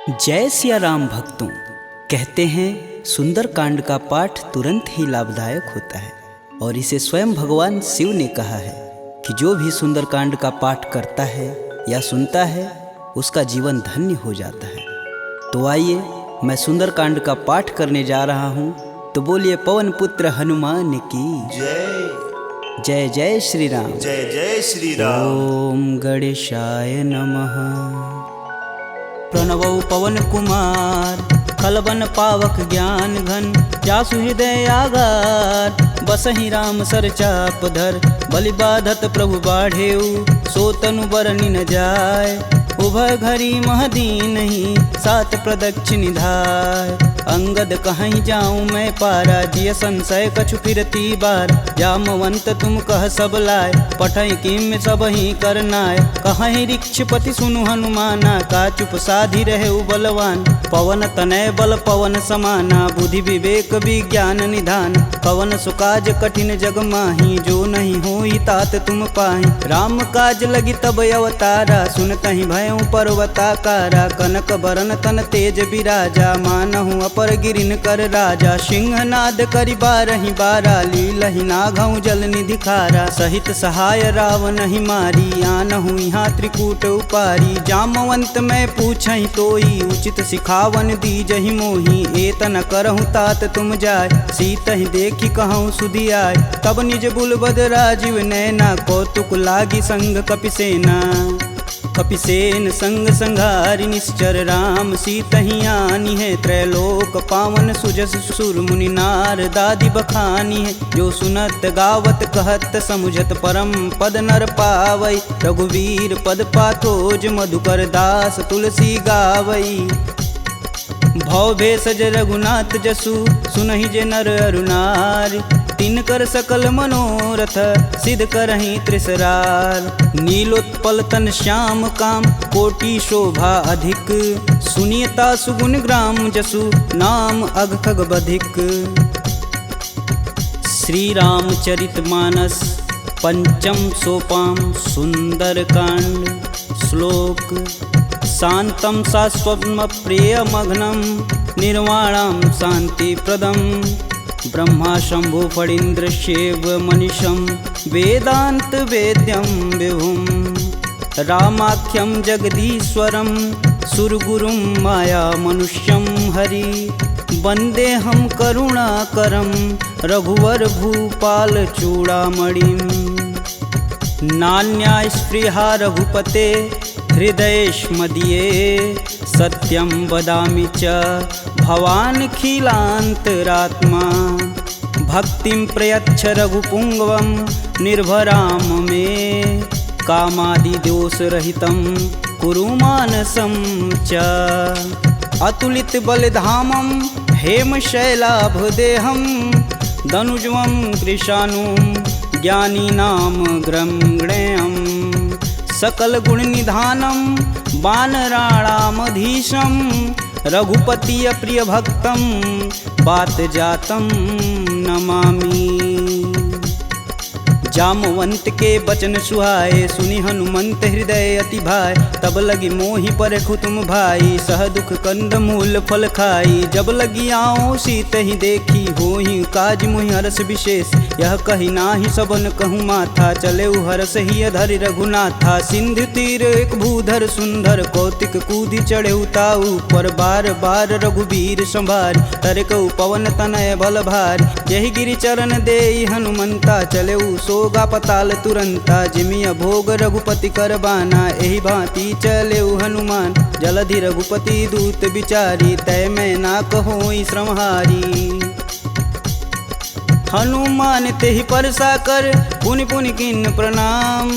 जय सिया राम भक्तों। कहते हैं सुंदरकांड का पाठ तुरंत ही लाभदायक होता है और इसे स्वयं भगवान शिव ने कहा है कि जो भी सुंदरकांड का पाठ करता है या सुनता है उसका जीवन धन्य हो जाता है। तो आइए मैं सुंदरकांड का पाठ करने जा रहा हूँ, तो बोलिए पवन पुत्र हनुमान की जय जय। जय श्री राम। जय जय श्री राम। ओम गणेशाय नमः। प्रणवौ पवन कुमार खलबन पावक ज्ञान घन, जासु हृदय आगार बसहि राम सर चाप धर। बलि बाधत प्रभु बाढ़ेऊ, सो तनु बरनि न जाय। उभय घरी महदीन ही, सात प्रदक्षिण धाय। अंगद कहीं जाऊं मैं पारा, जिय संशय कछु फिरती बार। जामवंत तुम कह सब लाय, पठई किम सब ही करनाय। कहीं ऋक्षपति सुनु हनुमाना, का चुप साधि रहे बलवान। पवन तनय बल पवन समाना, बुद्धि विवेक विज्ञान निधान। पवन सुकाज कठिन जग माही, जो नहीं होई तात तुम पाही। राम काज लगी तब अवतारा, सुनतहि भयउ पर्वताकारा। कनक बरन तन तेज बिराजा, मानहु अपर गिरिन कर राजा। सिंहनाद करि बारहि बारा, लीलहि नाघउ जल निधि खारा। सहित सहाय रावण ही मारी, आनहु यहाँ त्रिकूट उपारी। जामवंत मैं पूछहि तोई, उचित सिखावन दीजहि मोही। एतन करहु तात तुम जाय, सीतहि देखि कहूँ सुधियाय। तब निज बुलबद राजीव नैना, कौतुक लागी संग कपिसेना। कपिसेन संग संघारि निश्चर, राम सीतहि आनी है। त्रैलोक पावन सुजस सुर मुनि नार, दादि बखानी है। जो सुनत गावत कहत समुझत, परम पद नर पावई। रघुवीर पद पाथोज, मधुकर दास तुलसी गावई। भव भेषज रघुनाथ जसु, सुनहि जे नर अरु नारी। तिनकर सकल मनोरथ, सिद्ध करहि त्रिसरार। नीलोत्पल तन श्याम काम, कोटि शोभा अधिक। सुनियता सुगुण ग्राम जसु, नाम अघ खग बधिक। श्री रामचरित मानस पंचम सोपान सुंदरकांड। श्लोक शांतं शाश्वतं प्रियमघ्नं, निर्वाणं शांतिप्रदं। ब्रह्मा शंभु फणीन्द्रशैव मनीषं, वेदांत वेद्यं विभुं। रामाख्यं जगदीश्वरं, सुरगुरुं माया मनुष्यं हरि। वन्देऽहं करुणाकरं, रघुवर भूपाल चूड़ामणिं। नान्या स्पृहा रघुपते, हृदयेष्मदीये। सत्यं वदामि च भवानखिलान्तरात्मा। भक्तिं प्रयच्छ रघुपुङ्गवं, निर्भरां मे। कामादिदोषरहितं कुरु मानसं च। अतुलित बलधामं हेमशैलाभदेहं, दनुजं कृशानुं ज्ञानिनां ग्रम्गणेयम्। सकल गुण निधानं वानराणामधीशं, रघुपति प्रिय भक्तं बात जातं नमामि। जामवंत के बचन सुहाए, सुनि हनुमंत हृदय अति भाय। तब लगी मोहि परखु तुम भाई, सह दुख कंद मूल फल खाई। जब लगी आओ सीत ही देखी, होहि काज मुहि हरस विशेष। यह कही नाही सबन कहूँ माथा, चले हरस ही अधरि रघुनाथा। सिंधु तीर एक भूधर सुंदर, कौतिक कूदि चढ़े ताऊ पर। बार बार रघुवीर संभार, तरकऊ पवन तनय बल भार। यही गिरि चरण देई हनुमंता, चले सोगा पताल तुरंता। जिमिय भोग रघुपति कर बाना, एहि भांति चले हनुमान। जलधि रघुपति दूत विचारी, तय मैं ना कहोई श्रमहारी। हनुमान तेहि परसा कर, पुनि पुनि किन्न प्रणाम।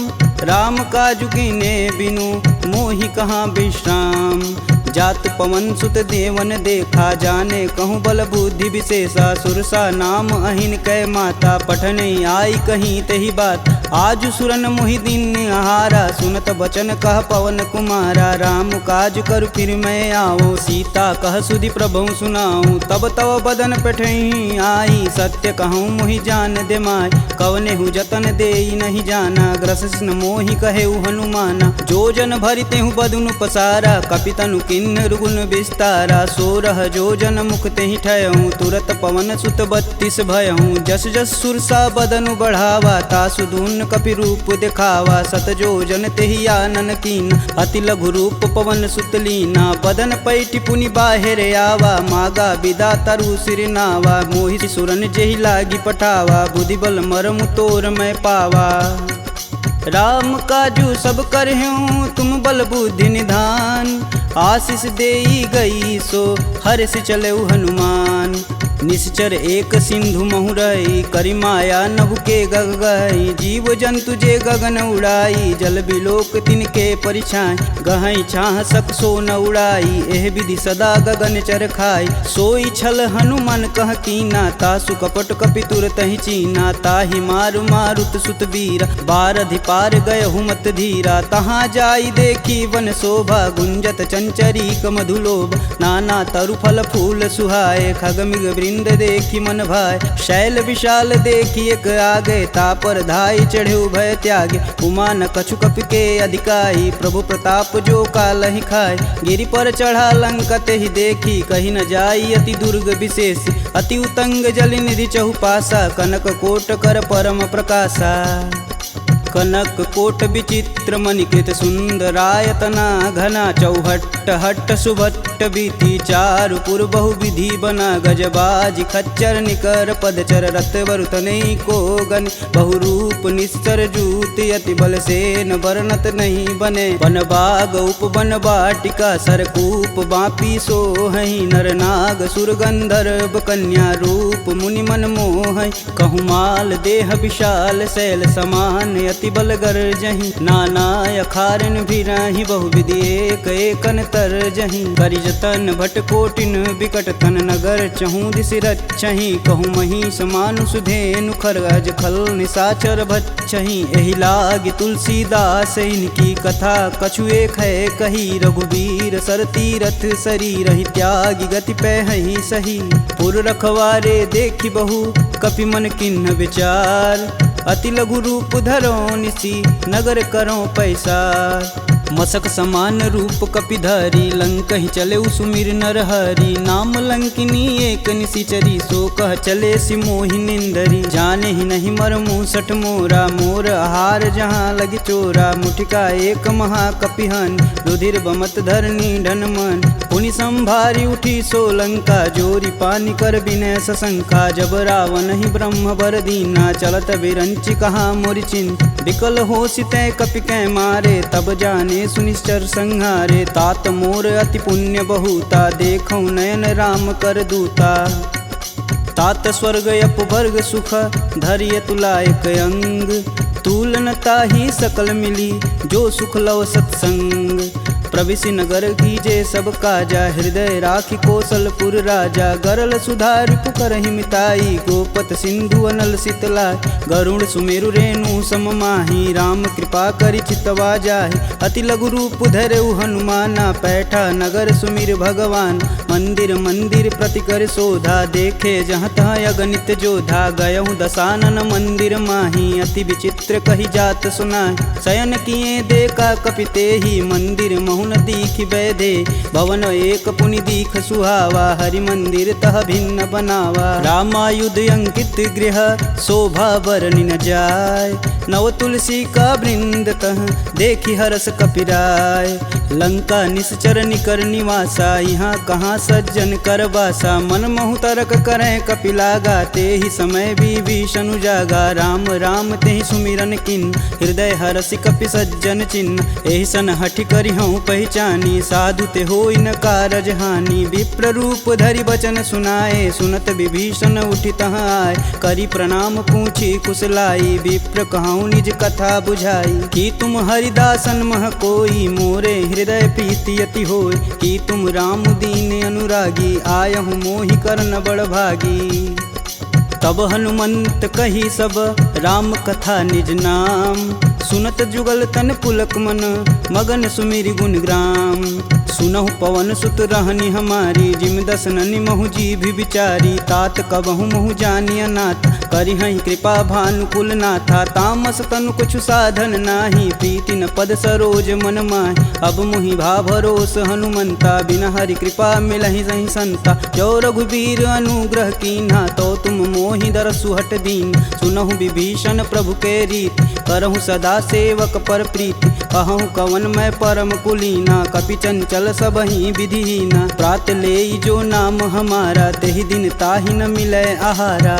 राम काजु कीन्हे बिनु, मोहि कहाँ विश्राम। जात पवन सुत देवन देखा, जाने कहूँ बल बुद्धि विशेषा। सुरसा नाम अहिन कै माता, पठन आई कहीं तेहि बात। आज सुरन मोहि दिन आहारा, सुनत बचन कह पवन कुमारा। राम काज कर फिर मैं आओ, सीता कह सुधि प्रभु सुनाऊं। तब तव बदन पठही आई, सत्य कहूँ मोहि जान दे माय। कवने हु जतन देई नहीं जाना, ग्रसिन मोहि कहेउ हनुमाना। जो जन भरिते हूँ बदनु पसारा, कपितनु किन्नर गुण विस्तारा। 16 जो जन मुख तेहि ठयहूँ, तुरत पवन सुत 32 भयहूँ। जस जस सुरसा बदनु बढ़ावा, तासु दून कपि रूप दिखावा। 7 जो जन तेहि आनन कीन, अति लघु रूप पवन सुत लीना। बदन पैठि पुनि बाहिर आवा, मागा बिदा तरु सिर नावा। मोहि सुरन जेहि लागी पठावा, बुद्धि बल मरमु तोर मैं पावा। राम काजू सब करहूँ तुम बल बुद्धि निधान, आशीष देई गई सो हर्ष चले हनुमान। निश्चर एक सिंधु महुरई, करि माया नभ के गग गई। जीव जंतु जे गगन उड़ाई, जल बिलोक तिनके परिछाई। गहई छाह सक सो न उड़ाई, एह विधि सदा गगन चर खाई। सोई छल हनुमान कह कीना, तासु कपट कपि तुरत ही चीना। ताहि मारु मारुत सुत वीर, बारधि पार गय हुमत धीरा। तहाँ जाई देखी वन शोभा, गुंजत चंचरीक मधुलोभ। नाना तरु फल फूल सुहाए, खगमिग वृंद देखी मन भाय। शैल विशाल देखी एक आगे, तापर धाई चढ़े भय त्यागे। उमा न कछु कपि के अधिकाई, प्रभु प्रताप जो कालहि खाय। गिरि पर चढ़ा लंका तेहि देखी, कही न जाई अति दुर्ग विशेष। अति उतंग जल निधि चहुपासा, कनक कोट कर परम प्रकाशा। कनक कोट विचित्र मणिकृत सुंदरायतना घना। चौहट्ट हट्ट सुभट्ट बीती, चारु पुर बहु विधि बना। गजबाज खच्चर निकर पदचर, रत वरुतनई को गन। बहुरूप निश्चर जूति, अति बल सेन वर्णत नहीं बने। वन बाग उपवन बाटिका, सरकूप बापी सोहई। नर नाग सुर गंधर्व कन्या, रूप मुनि मन मोहई। कहु माल देह विशाल, शैल समान अति बल गरजहि। नाना अखारन भिराहि, बहुविधि एक एकन तरजहि। करि जतन भट कोटिन बिकट तन, नगर चहु दिस रचहि। कहु महिष मानुष धेनु, खरगज खल निशाचर भक्षहि। एहि लागी तुलसीदास इनकी कथा, कछु एक है कही। रघुवीर सर तीरथ शरीर, ही त्यागी गति पैहि सही। पुर रखवारे देखी बहु, कपि मन किन्ह विचार। अति लघु रूप धरो निसी, नगर करो पैसार। मसक समान रूप कपिधरी, लंक ही चले सुमिर नर हरि। नाम लंकिनी एक निशिचरी, सो कह चले सि मोहि निंदरी। जाने ही नहीं मर मूसठ मोरा, मोर आहार जहाँ लगी चोरा। मुठिका एक महा कपिहन, रुधिर बमत धरनी ढन मन। पुनि संभारी उठी सो लंका, जोरी पानी कर बिनय सशंका। जब रावण ही ब्रह्म बर दीना, चलत बिरंचि कहा मोरि चिन्ह। विकल हो सितै कपि कै मारे, तब जाने सुनिश्चर संहारे। तात मोर अति पुण्य बहुता, देखौ नयन राम कर दूता। तात स्वर्ग अपवर्ग सुख, धरिय तुलायक अंग। तुलन ताहि सकल मिली, जो सुख लव सत्संग। प्रविशि नगर कीजे सब काजा, हृदय राखि कौशलपुर राजा। गरल सुधार पुकरहि मिताई, गोपत सिंधु अनल शीतलाय। गरुड़ सुमेरु रेणु सम माही, राम कृपा करि चितवा जाहि। अति लघु रूप धरऊ हनुमाना, पैठा नगर सुमिर भगवान। मंदिर मंदिर प्रति कर शोधा, देखे जहाँ तहाँ अगणित जोधा। गयहु दशानन मंदिर माही, अति विचित्र कही जात सुनाय। शयन किए देखा कपि तेहि, मंदिर महुन दीख बैधे। भवन एक पुनि दीख सुहावा, हरि मंदिर तह भिन्न बनावा। रामायुध अंकित गृह, शोभा बरनि न जाय। नव तुलसी का वृंद तह, देखी हरस कपिराय। लंका निश्चर निकर निवासा, यहाँ कहाँ सज्जन कर बासा। मन महु तरक करें कपिलागा, तेहि समय विभीषण जागा। राम राम तेहि सुमिरन किन, हृदय हरसि कपि सज्जन चिन्ह। एहि सन हठि करि हूँ पहचानी, साधु ते होई न कारज हानि। विप्र रूप धरि बचन सुनाए, सुनत विभीषण उठि तहाँ आए। करि प्रणाम पूछी कुशलाई, विप्र कहूँ निज कथा बुझाई। कि तुम हरिदासन मह कोई, मोरे हृदय प्रीति अति होय। कि तुम राम दीन अनुरागी, आयहु मोहि करन बड़ भागी। तब हनुमंत कही सब राम कथा निज नाम। सुनत जुगल तन पुलक मन मगन सुमिरि गुण ग्राम। सुनहु पवन सुत रहनी हमारी जिम दसननि महु जी भी विचारी। तात कबहु महु जानिय नाथ करिहहि कृपा भानुकुल नाथा। तामस तनु कुछु साधन नाही प्रीति न पद सरोज मन माहि। अब मुहि भा भरोस हनुमंता बिन हरि कृपा मिलहि सहि संता। जो रघुबीर अनुग्रह कीन्हा तो तुम मोहि दरसु हट दीन। सुनहु विभीषण प्रभु के रीति करहु सदा सेवक पर प्रीति। कहूँ कवन मैं परम कुलीना कपि चंचल सबहि विधिहीना। प्रात लेई जो नाम हमारा तेहि दिन ताहि न मिलै आहारा।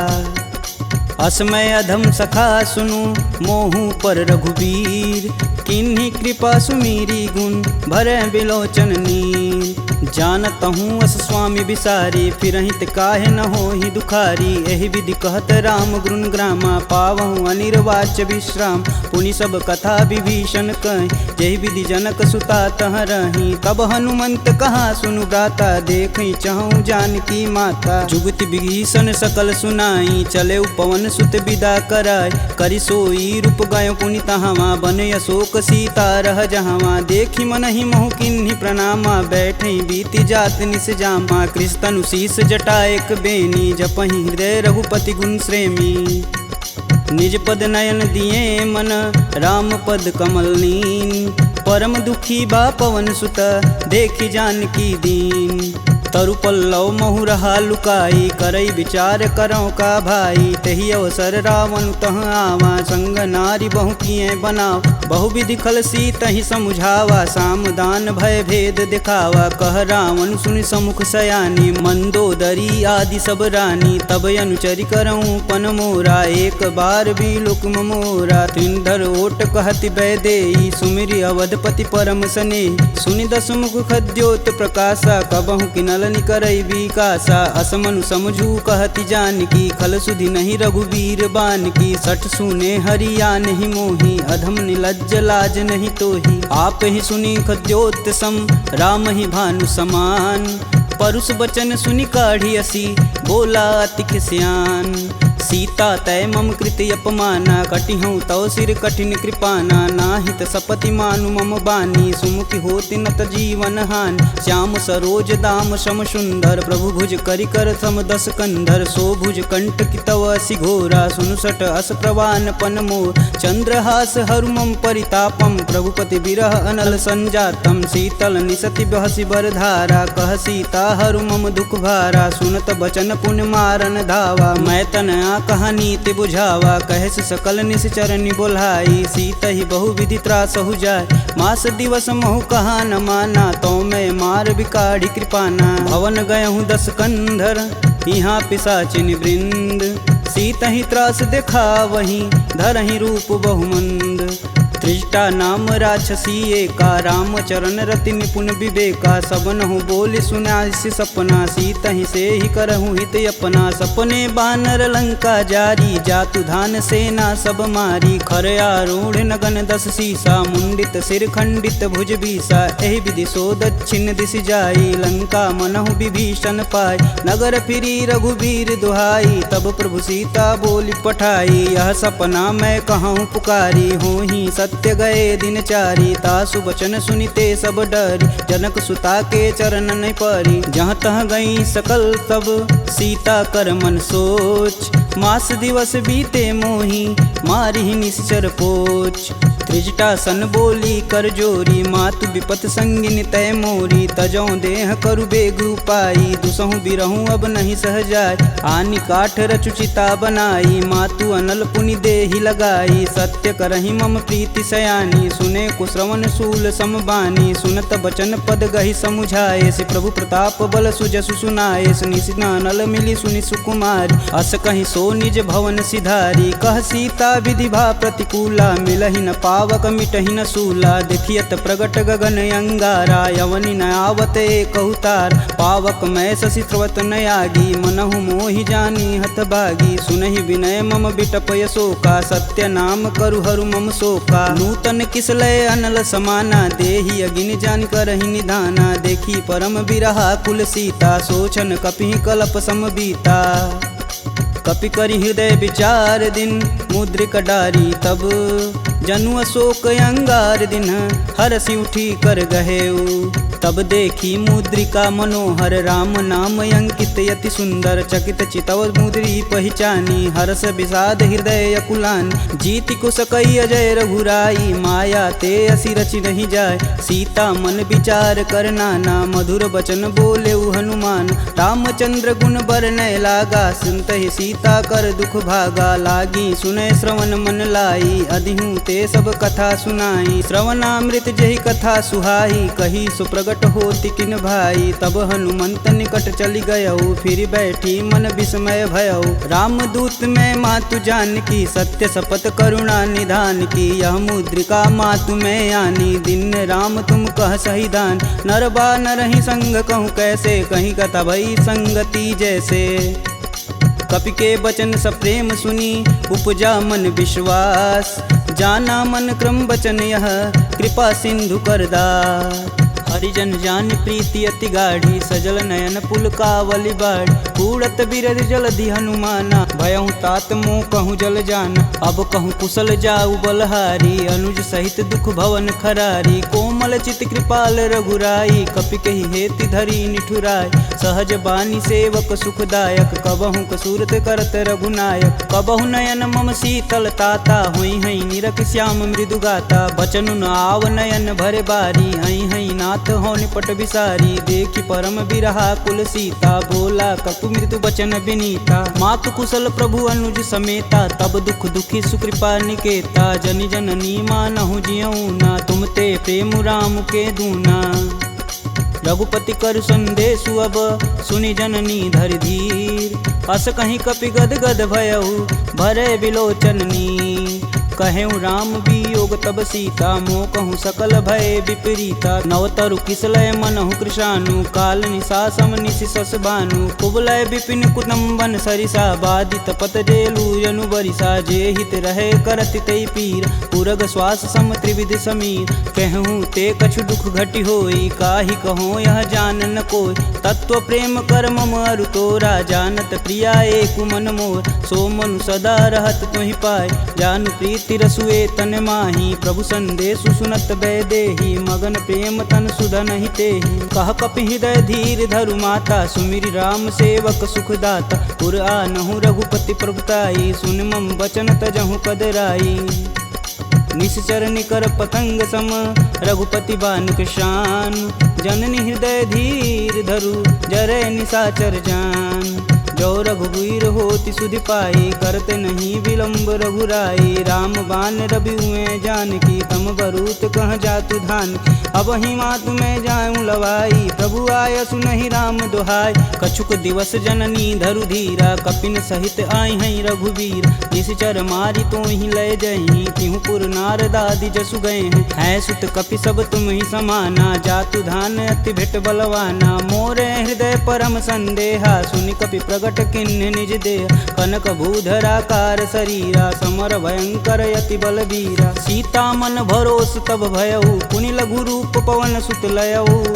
असमय अधम सखा सुनु मोहु पर रघुबीर। किन्हीं कृपा सुमीरी गुण भरै बिलोचन नीर। जानत हूँ अस स्वामी बिसारी फिरहित काहे न होहि दुखारी। एहि विधि कहत राम गुण ग्रामा पावहु अनिर्वाच्य विश्राम। पुनि सब कथा विभीषण कहि जेहि विधि जनक सुता तह रही। तब हनुमंत कहा सुनु भ्राता देखहि चहु जानकी माता। जुगति विभीषण सकल सुनाई चले पवन सुत विदा कराय। करि सोई रूप गयो पुनि तहावा बन अशोक सीता रह जहावा। देखि मनहि मोहु किन्हीं प्रणामा बैठे बीति जात निस जामा। कृष्ण शीस जटा एक बेनी जपहि हृदय रघुपति गुण श्रेमी। निज पद नयन दिए मन राम पद कमल नीन। परम दुखी बा पवन सुत देखि जानकी दीन। तरु पल्लव महु रहा लुकाई करई विचार करौ का भाई। तही अवसर रावण तह आवा संग नारी बहु किए बनाव। बहु विधि खल सी तही समुझावा साम दान भय भेद दिखावा। कह रावण सुनि समुख सयानी मंदोदरी आदि सब रानी। तब अनुचरि करऊँ पन मोरा एक बार भी लुक मोरा। त्रिंधर ओट कहति बैदेई सुमिरि अवधपति परम स्नेही। सुनि दसमुख खद्योत प्रकाशा कबहु किनल करई विकासा। असमनु समझू कहति जानकी खल सुधि नहीं रघुबीर बान की। सठ सुने हरिया नहीं मोही अधम निलज्ज लाज नहीं तोही। आप ही सुनी खद्योत सम राम ही भानु समान। परुष बचन सुनि काढ़ी असी बोला अति खिसियान। सीता तय मम कृति अपमाना कटिहूँ तव सिर कठिन कृपाना। नाहित सपति मानु मम बानी सुमुखि होति नत जीवन हानि। श्याम सरोज दाम सम सुंदर प्रभु भुज करि कर सम दस कंधर। सो भुज कंठ की तव असि घोरा सुनुसट अस प्रवान पन मोर। चंद्रहास हरु मम परितापम प्रभुपति बिरह अनल संजातम। शीतल निसति बहसि बर धारा कह सीता हरु मम दुख भारा। सुनत बचन पुन मारन धावा मैं तन कहानी ते बुझावा। कहस सकल निश्चरनि बोलाई सीत ही बहु विधि त्रास हो जाय। मास दिवस महु कहा न माना तो मैं मार बिकाढ़ी कृपाना। भवन गयहूँ दस कंधर यहाँ पिशाचिन वृंद। सीत ही त्रास देखा वहीं धरहि रूप बहुमंद। त्रिजटा नाम राक्षसी एका राम चरण रति निपुण विवेका। सबनहु बोल सुनासि सपना सीत ही से ही करहु हित अपना। सपने बानर लंका जारी जातु धान सेना सब मारी। खर आरूढ़ नगन दस सीसा मुंडित सिर खंडित भुज बीसा। एहि विधि सो दक्षिण दिश जाई लंका मनहु विभीषण पाय। नगर फिरी रघुबीर दुहाई तब प्रभु सीता बोली पठाई। यह सपना मैं कहूँ पुकारी हूँ ही सत्य गए दिन चारी। तासु बचन सुनिते सब डरी जनक सुता के चरण नहीं परी। जहाँ तह गई सकल तब सीता कर मन सोच। मास दिवस बीते मोही मारी निश्चर पोच। त्रिजटा सन बोली कर जोरी मातु विपत संगिन तय मोरी। तजौ देह करु बेग उपाई दुसहु बिरहूँ अब नहीं सह जाय। आनि काठ रचुचिता बनाई मातु अनल पुनि देहि लगाई। सत्य करहि मम प्रीति सयानी सुने कुश्रवण शूल समबानी। सुनत बचन पद गहि समुझाए से प्रभु प्रताप बल सुजसु सुनाए। निशिना नल मिली सुनि सुकुमारी अस कहीं सो निज भवन सिधारी। कह सीता विधि भा प्रतिकूला मिलहि न पावक मिटहि न सूला। देखियत प्रगट गगन अंगारा यवनि न आवत एक अवतार। पावक मैं शशि स्रवत न आगी मनहु मोहि जानी हत भागी। सुनहि विनय मम बिटपय शोका सत्य नाम करु हरु मम शोका। नूतन किसलय अनल समाना देहि अगिन जान करहि निधाना। देखी परम बिरहा कुल सीता सोचन कपिहि कलप सम बीता। कपि करि हृदय विचार दिन मुद्रिक डारी तब जनु अशोक अंगार दिन हरसि उठी कर गहेऊ। तब देखी मुद्रिका मनोहर राम नाम अंकित यति सुंदर चकित चितव मुद्री पहचानी हर्ष विषाद हृदय अकुलान जीति को सकई अजय रघुराई माया ते असि रचि नहीं जाय सीता मन विचार कर नाना मधुर बचन बोले हनुमान रामचंद्र गुण बरनय लागा सुनत ही सीता कर दुख भागा लागी सुनय श्रवण मन लाई अधिहूँ ते सब कथा सुनाई श्रवणामृत जही कथा सुहाई कही सुप्रगट होति किन भाई। तब हनुमंत निकट चली गयऊ फिर बैठी मन विस्मय भयऊ रामदूत में मातु जानकी सत्य शपथ करुणा निधान की यह मुद्रिका मातु में आनी दिन राम तुम कह सही दान नर बा नरहि संग कहूँ कैसे कहीं कथा भई संगति जैसे। कपि के बचन सप्रेम सुनी उपजा मन विश्वास जाना मन क्रम बचन यह कृपा सिंधु करदा हरिजन जान प्रीति अति गाढ़ी सजल नयन पुलकावली बाढ़ उड़त बिरद जलधि हनुमाना भयहु तात मोह कहूँ जल जान अब कहूँ कुशल जाऊ बलहारी अनुज सहित दुख भवन खरारी कोमल चित कृपाल रघुराई कपि कही हेति धरी निठुराय सहज बानी सेवक सुखदायक कबहु कसूरत करत रघुनायक कबहु नयन मम शीतल ताता हुई हई निरख श्याम मृदु गाता बचनु न आव नयन भरे बारी हई हई नाथ हो निपट विसारी देखी परम बिरहा कुल सीता बोला कपि मृदु बचन विनीता मातु कुशल प्रभु अनुज समेता तब दुख दुखी सुकृपा निकेता जनि जननी मानहु जियऊ ना तुम ते प्रेम राम के दूना। रघुपति कर संदेशु अब सुनि जननी धरि धीर अस कहीं कपि गद गद भयऊ भरे बिलोचननी कहेऊ राम वियोग तब सीता मोह कहूँ सकल भय विपरीता नवतरु किसलय मनहु कृशानु काल निशा सम निशि सस भानु कुबलय विपिन कुटुम्बन सरिसा बाधित पत जेलु जनु बरिसा जे हित रहे करति तै पीर पुरग श्वास सम त्रिविध समीर कहूँ ते कछु दुख घटि होई काहि कहो यह जान न कोय तत्व प्रेम कर मम अरु तोरा जानत प्रिया एक मन मोर सो मनु सदा रहत तुहि पाय जानु प्रीति रसुए तन माही प्रभु संदेशु सुनत बैदेही मगन प्रेम तन सुधन ही तेहि कह कपि हृदय धीर धरु माता सुमिरि राम सेवक सुखदाता पुर आनहु रघुपति प्रभुताई सुन मम बचन तजहु कदराई निश्चर निकर पतंग सम रघुपति बानिक शान जननी हृदय धीर धरु जरे निशाचर जान जो रघुवीर होति सुधि पाई करते नहीं विलम्ब रघुराई राम बान रवि हुए जानकी तम बरूत कह जातु धान अब ही मातु में जाऊं लवाई प्रभु आय सुनहि राम दुहाई कछुक दिवस जननी धरु धीरा कपिन सहित आई हैं रघुवीर निश्चर मारी तो ही लय जही तिहु पुर नारदादि जसु गए हैं सुत कपि सब तुम ही समाना जातु धान अति भेट बलवाना मोरे हृदय परम संदेहा सुनि कपि प्रगट किन्ह निज देह कनक भूधराकार शरीरा समर भयंकर यति बलबीरा सीता मन भरोस तब भयऊ पुनि लघु रूप पवन सुत लयऊ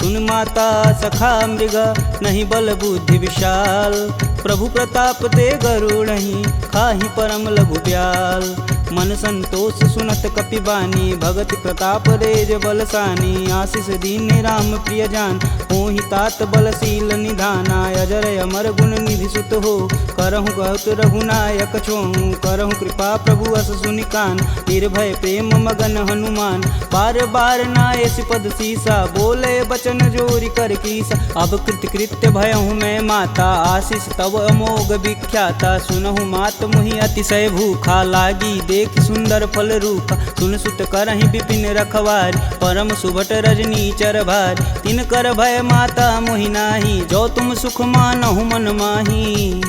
सुन माता सखा मृग नहीं बल बुद्धि विशाल प्रभु प्रताप ते गरुड़हि खाहि परम लघु ब्याल मन संतोष सुनत कपि बानी भगति प्रताप रेज बलसानी आशीष दीन राम प्रिय जान होहि तात बलशील निधाना अजर अमर गुण निधि सुत हो करहु कहत रघुनायक छोहु करहु कृपा प्रभु अस सुनिकान निर्भय प्रेम मगन हनुमान बार बार नायस पद सीसा बोले बचन जोरी कर कीसा अब कृत्य भयहु मैं माता आशीष तब अमोघ विख्याता सुनहु मात मुहि अतिशय भूखा लागी देख सुंदर फल रूप सुन सुत करहि विपिन रखवार परम सुभट रजनी चर भार तिन कर भय माता मोहि नाही जो तुम सुख मानहु मन माही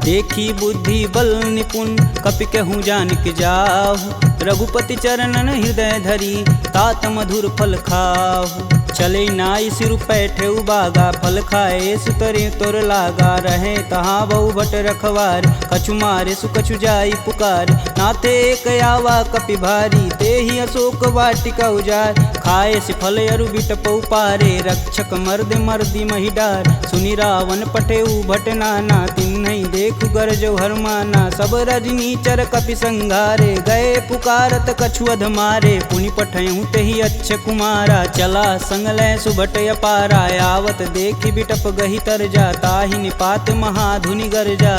देखी बुद्धि बल निपुण कपि कहूँ जानिक जाहु रघुपति चरणन हृदय धरी तात मधुर फल खाहु चले नाई सिर पैठे बागा फल खाए सुतरे तोर लागा रहे तहाँ बहु भट रखवार कछु मारे सुकछु जाई पुकार नाथे एक आवा कपि भारी ते ही अशोक वाटिका उजार खाए सिफल अरु बिटपौ पारे, रक्षक मर्द मर्दी महिडार। सुनि रावण पटेऊ भट नाना, तिन्हई देखु गरजौ हरमाना। सब रजनीचर कपि संघारे, गए पुकारत कछु अध मारे। पुनि पठयहु तेहि अच्छ कुमारा, चला संग लै सुभट अपारा। आवत देखि बिटप गहि तरजा, ताहि निपात महाधुनि गरजा।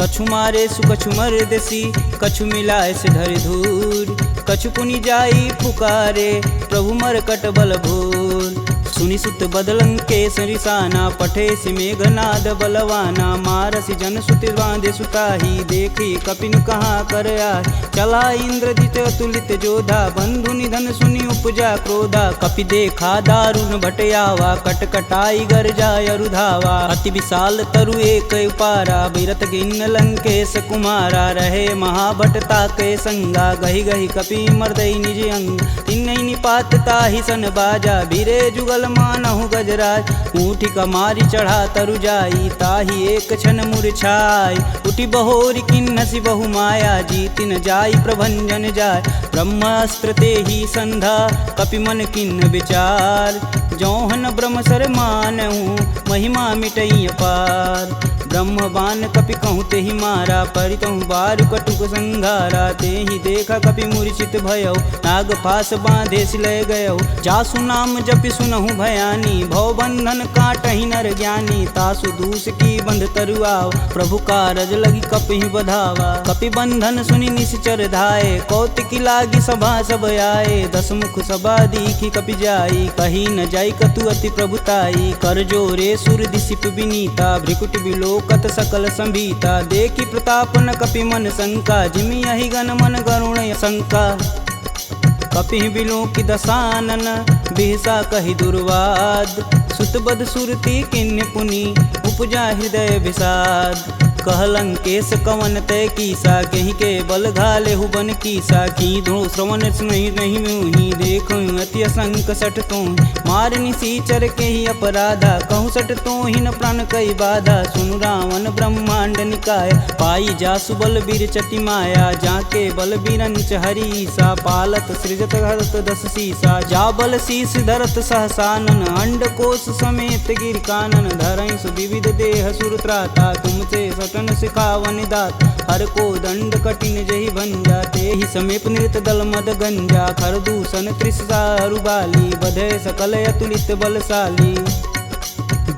कछु मारे सु कछु मर्दसी, कछु मिलाए से धरि धूर। कछु पुनि जाई पुकारे, प्रभु मरकट बल भूर। सुनि सुत बदलंकेश रिसाना, पठे सि मेघनाद बलवाना। मारसि जन सुति बांधे सुताही, देखी कपिन कहाँ कर आए। चला इंद्रजित अतुलित जोधा, बंधु निधन सुनि उपजा क्रोधा। कपि देखा दारुण भटयावा, कटकटाई गरजा अरुधावा। अति विशाल तरु एक उपारा, बिरत गिन्न लंकेश कुमारा। रहे महाभटता के संगा, गहि गहि कपि मर्दई निज अंग। तिन्हई निपात ताहि सन बाजा, भीरे जुगल मानहु गजराज। ऊँठी कमारी चढ़ा तरु जाई, ताहि एक क्षण मूर्छाई। उठि बहोरी किन्नसी बहु माया, जीति न जाई प्रभंजन जाय। ब्रह्मास्त्र तेहि संधा, कपि मन किन्न विचार। जौहन ब्रह्म सर मानहु, महिमा मिटई अपार। ब्रह्म बान कपि कहूँ तेहि मारा, परितहु बारु कटुक संघारा। तेहि देखा कपि मूर्छित भयउ, नाग पास बांधे सिलय गयउ। जासु नाम जपि सुनहु भयानी, भव बंधन काटहि नर ज्ञानी। तासु दूस की बंध तरुआव, प्रभु कारज लगी कपि बधावा। कपि बंधन सुनि निश्चर धाये, कौतिकी लागी सभा सब आए। दस मुख सभा दीखी कपि जाई, कही न जाई कतु अति प्रभुताई। कर जोरे सुर दिसिप विनीता, भ्रिकुट बिलोकत सकल संभीता। देखी प्रताप न कपि मन शंका, जिमि यही गण मन गरुण शंका। कपि बिलों की दसानन, बिहसा कहि दुर्वाद। सुतबद सुरती किन्य पुनि, उपजा हृदय विषाद। कहलंकेश कवन तय कीसा, कहीं के बल घाले हुबन कीसा। की धो श्रवण नहीं नहीं मुहि, देखो अति असंक सठ तो। मार निसीचर के ही अपराधा, कहूँ सठ तो ही न प्राण कई बाधा। सुनु रावण ब्रह्मांड निकाय, पाई जासु बल बीर चति माया। जाके बल बीरंच हरीसा, पालत सृजत हरत दस सीसा। जा बल शीस धरत सहसानन, अंड कोश समेत गिर कानन। धरई सुविविध देह सुर त्राता, तुमसे सटन सिखावन दात। हर को दंड कठिन जहि भंजा, तेहि समीप नृत दल मद गंजा। खरदूषण त्रिसारु बाली, बधे सकल अतुलित बलशाली।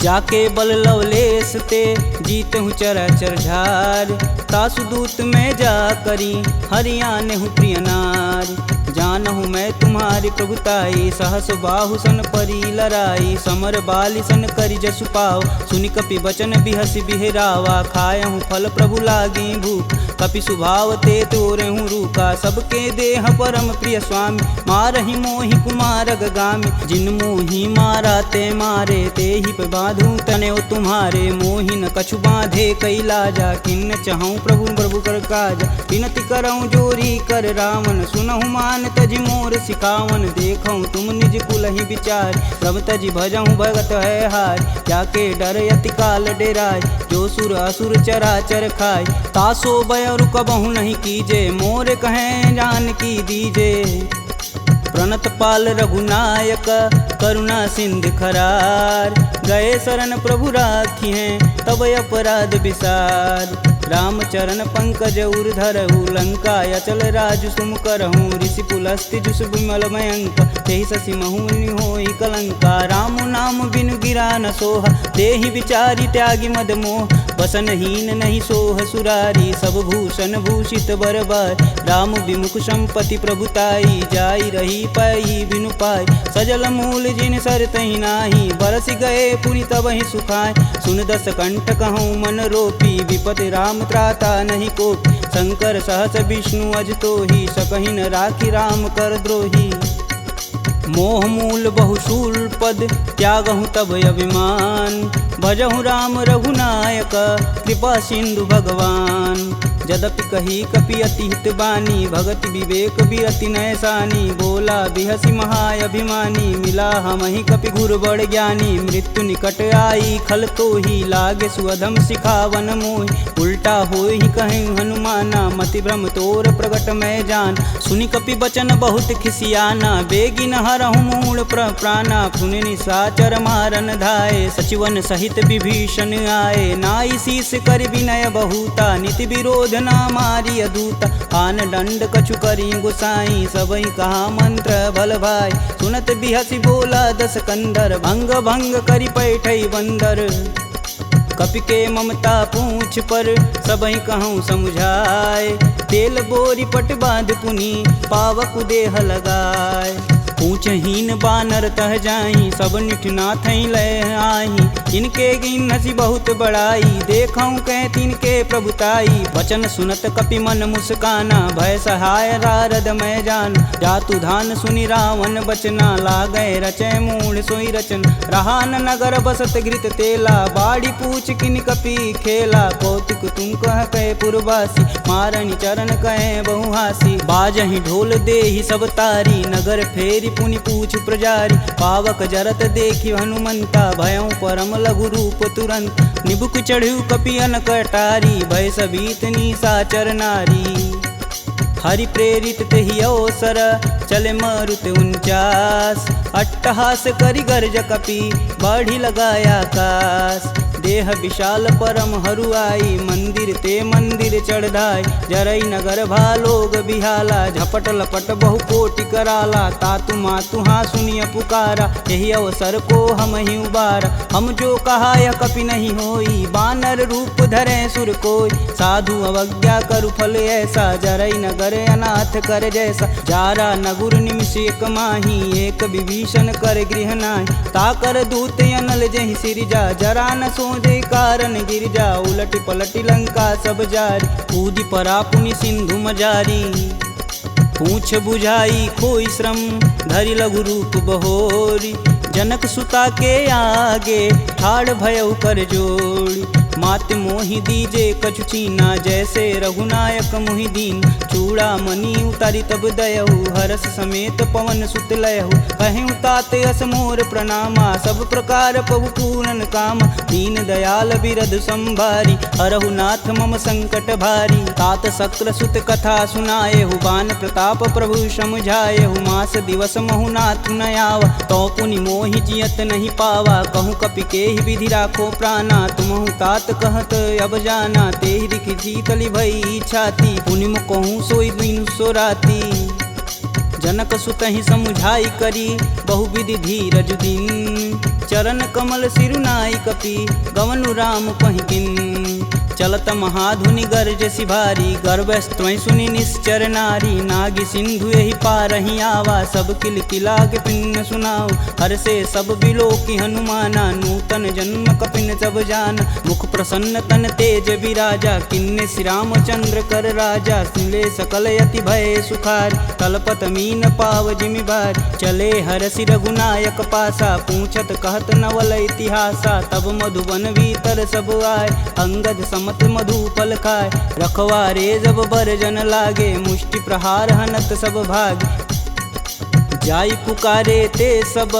जाके बल लवलेश ते, जीतहु चराचर झार। तासु दूत में जा करी, हरियाने हूँ प्रिय नार। जानहु मैं तुम्हारी प्रभुताई, सहस बाहु सन परी लराई। समर बाली सन करि जसु पाव, सुनि कपि बचन बिहसि बिहरावा। खायहु फल प्रभु लागी भूख, कपि सुभाव ते तोरहु रूखा। सबके देह परम प्रिय स्वामी, मारहि मोहि कुमार गामी। जिन मोहि मारा ते मारे, तेहि पे बांधु तने तुम्हारे। मोहि न कछु बांधे कैलाजा, किन्न चहु प्रभु प्रभु कर काज। विनति करऊँ जोरी कर रावण, सुनहु मान तजि मोर सिखावन। देखऊँ तुम निज कुलहि विचार, प्रभ तजि भजहु भगत है हार। जाके डर यति काल डेराय, जो सुर असुर चराचर खाय। तासो भय रुकबहु नहीं कीजे, मोर कहें जान की दीजे। प्रणत पाल रघुनायक, करुणा सिंध खरार। गए शरण प्रभु राखी हैं, तब अपराध विसार। रामचरण पंकज उर धरहु, लंका अचल राजु सुम करहूँ। ऋषि पुलस्ति जुस विमल मयंक, तेहि शशि महुनि होई कलंका। राम नाम बिनु गिरा न सोहा, देहि विचारी त्यागी मद मोह। वसनहीन नहीं सोह सुरारी, सब भूषण भूषित बरबार। राम विमुख संपत्ति प्रभुताई, जाई रही पाई बिनु पाई। सजल मूल जिन सर तहि नाही, बरस गए पुनि तबहि सुखाय। सुन दस कंठ कहूँ मन रोपी, विपति राम त्राता नहीं कोपी। शंकर सहस विष्णु अज तोहि, सकहि न राखी राम कर द्रोही। मोह मूल बहुशूल पद, त्यागहु तब अभिमान। भजहु राम रघुनायक, कृपा सिंधु भगवान। यद्यपि कही कपि अति हित बानी, भगति विवेक बिरति नैसानी। बोला बिहसी महाअभिमानी, मिला हमहि कपि गुर बड़ ज्ञानी। मृत्यु निकट आई खल तो ही, लागे सुअधम सिखावन मोहि। उल्टा होई कहीं हनुमाना, मति भ्रम तोर प्रगट मैं जान। सुनि कपि बचन बहुत खिसियाना, बेगिन हरहु मूल प्राणा। सुनि निशाचर मारन धाये, सचिवन सहित विभीषण आए। नाई शीस कर विनय बहुता, नीति विरोध ना मारी अदूता। आन दंड कछु करी गुसाई, सबई कहा मंत्र भल भाई। सुनत बिहसी बोला दस कंदर, भंग भंग करि पैठई बंदर। कपि के ममता पूछ पर, सबई कहूँ समझाए। तेल बोरी पट बांध पुनी, पावक देह लगाए। पूछहीन बानर तह जाही, सब निठना थई लय आही। इनके गिन हसी बहुत बड़ाई, देखऊँ कह तिनके प्रभुताई। वचन सुनत कपि मन मुस्काना, भय सहाय रारद मैं जान। जातु धान सुनि रावण बचना, लागय रचय मूढ़ सोई रचन। रहान नगर बसत घृत तेला, बाड़ी पूछ किन कपि खेला। कौतुक तुम कह कहे पुरवासी, मारणी चरण कहे बहुहासी। बाजहि ढोल देहि सब तारी, नगर फेरी पुनि पूछ प्रजारी। पावक जरत देखि हनुमंता, भयउ परम लघु रूप तुरंत। निबुक चढ़ू कपियन कटारी, भय सबीत निशाचर नारी। हरि प्रेरित तेहि अवसर, चले मारुत 49। अट्टहास करि गर्ज कपि, बाढ़ी लगाया आकाश। देह विशाल परम हरुआई, मंदिर ते मंदिर चढ़ाई। जरई नगर भालोग बिहाला, झपट लपट बहु कोटि कराला। तातु मातु हाँ सुनिय पुकारा, यही अवसर को हम ही उबारा। हम जो कहा यह कपि नहीं होई, बानर रूप धरे सुर कोई। साधु अवज्ञा करु फल ऐसा, जरई नगर अनाथ कर जैसा। जारा नगुर निमिष एक माही, एक विभीषण कर गृह नाहि। ताकर दूत अनल जहि सिरजा, जरा न सोजे कारण गिरजा। उलटि पलटि लंका सब जारी, कूदि परा पुनि सिंधु मजारी। पूछ बुझाई खोई श्रम, धरि लघु रूप बहोरी। जनक सुता के आगे, ठाड़ भयउ कर जोड़ी। मात मोहि दीजे कछु चीना, जैसे रघुनायक मोहि दीन। चूड़ा मणि उतारी तब दयहु, हरस समेत पवन सुत लयहु। कहें तात यस मोर प्रणामा, सब प्रकार प्रभु पूरन काम। दीन दयाल बिरध संभारी, हरहु नाथ मम संकट भारी। तात शक्र सुत कथा सुनाएहु, बान प्रताप प्रभु समझाएहु। मास दिवस महु नाथ न आवा, तो पुनि मोहि जियत नहीं पावा। कहूँ कपि के ही विधि राखो प्राणा, तुमहु तात कहत अब जाना। तेहि दिखि शीतली भई छाती, पुनि कहूँ सोई दिन सो राती। जनक सुतहि समुझाई करी, बहुविधि धीरज दिन। चरण कमल सिरुनाई कपि, गवनु राम पहिकिन। चलत महाधुनि गर्ज सिभारी, गर्भस्त्वं सुनि निश्चर नारी। नागी सिंधु यही पारहि आवा, सब किल किलाग पिन्न सुनाओ। हर से सब बिलोकि हनुमाना, नूतन जन्म कपिन सब जान। मुख प्रसन्न तन तेज विराजा, किन्ने श्री रामचंद्र कर राजा। सिले सकल यति भय सुखार, तलपत मीन पाव जिमि भार। चले हरसि रघुनायक पासा, पूछत कहत नवल इतिहासा। तब मधुबन भीतर सब आए, अंगद मत मधुपल खाए। रखवारे जब बरजन लागे, मुष्टि प्रहार हनत सब भाग। जाई पुकारे ते सब,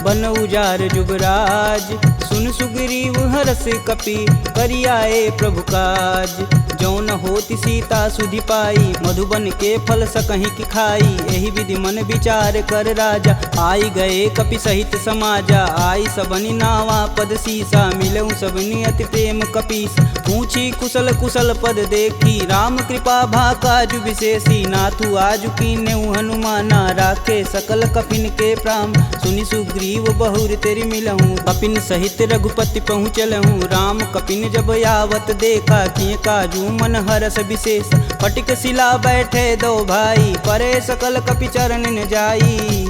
बन उजार जुबराज। सुन सुग्रीव हरस कपि, करियाए प्रभु काज। जौन होति सीता सुधि पाई, मधुबन के फल सकहि की खाई। एहि विधि मन विचार कर राजा, आई गए कपि सहित समाजा। आई सबनि नावा पद सीसा, मिलऊँ सबनि अति प्रेम कपीस। पूछी कुशल कुशल पद देखी, राम कृपा भाकाजु विशेषी। नाथु आजु कीन्यउ हनुमाना, राखे सकल कपिन के प्राम। सुनि सुग्रीव बहुर तेरि मिलहूँ, कपिन सहित रघुपति पहुँचलहूँ। राम कपिन जब यावत देखा, किए काजू मन हरस विशेष। फटिक शिला बैठे दो भाई, परे सकल कपि चरण न जाई।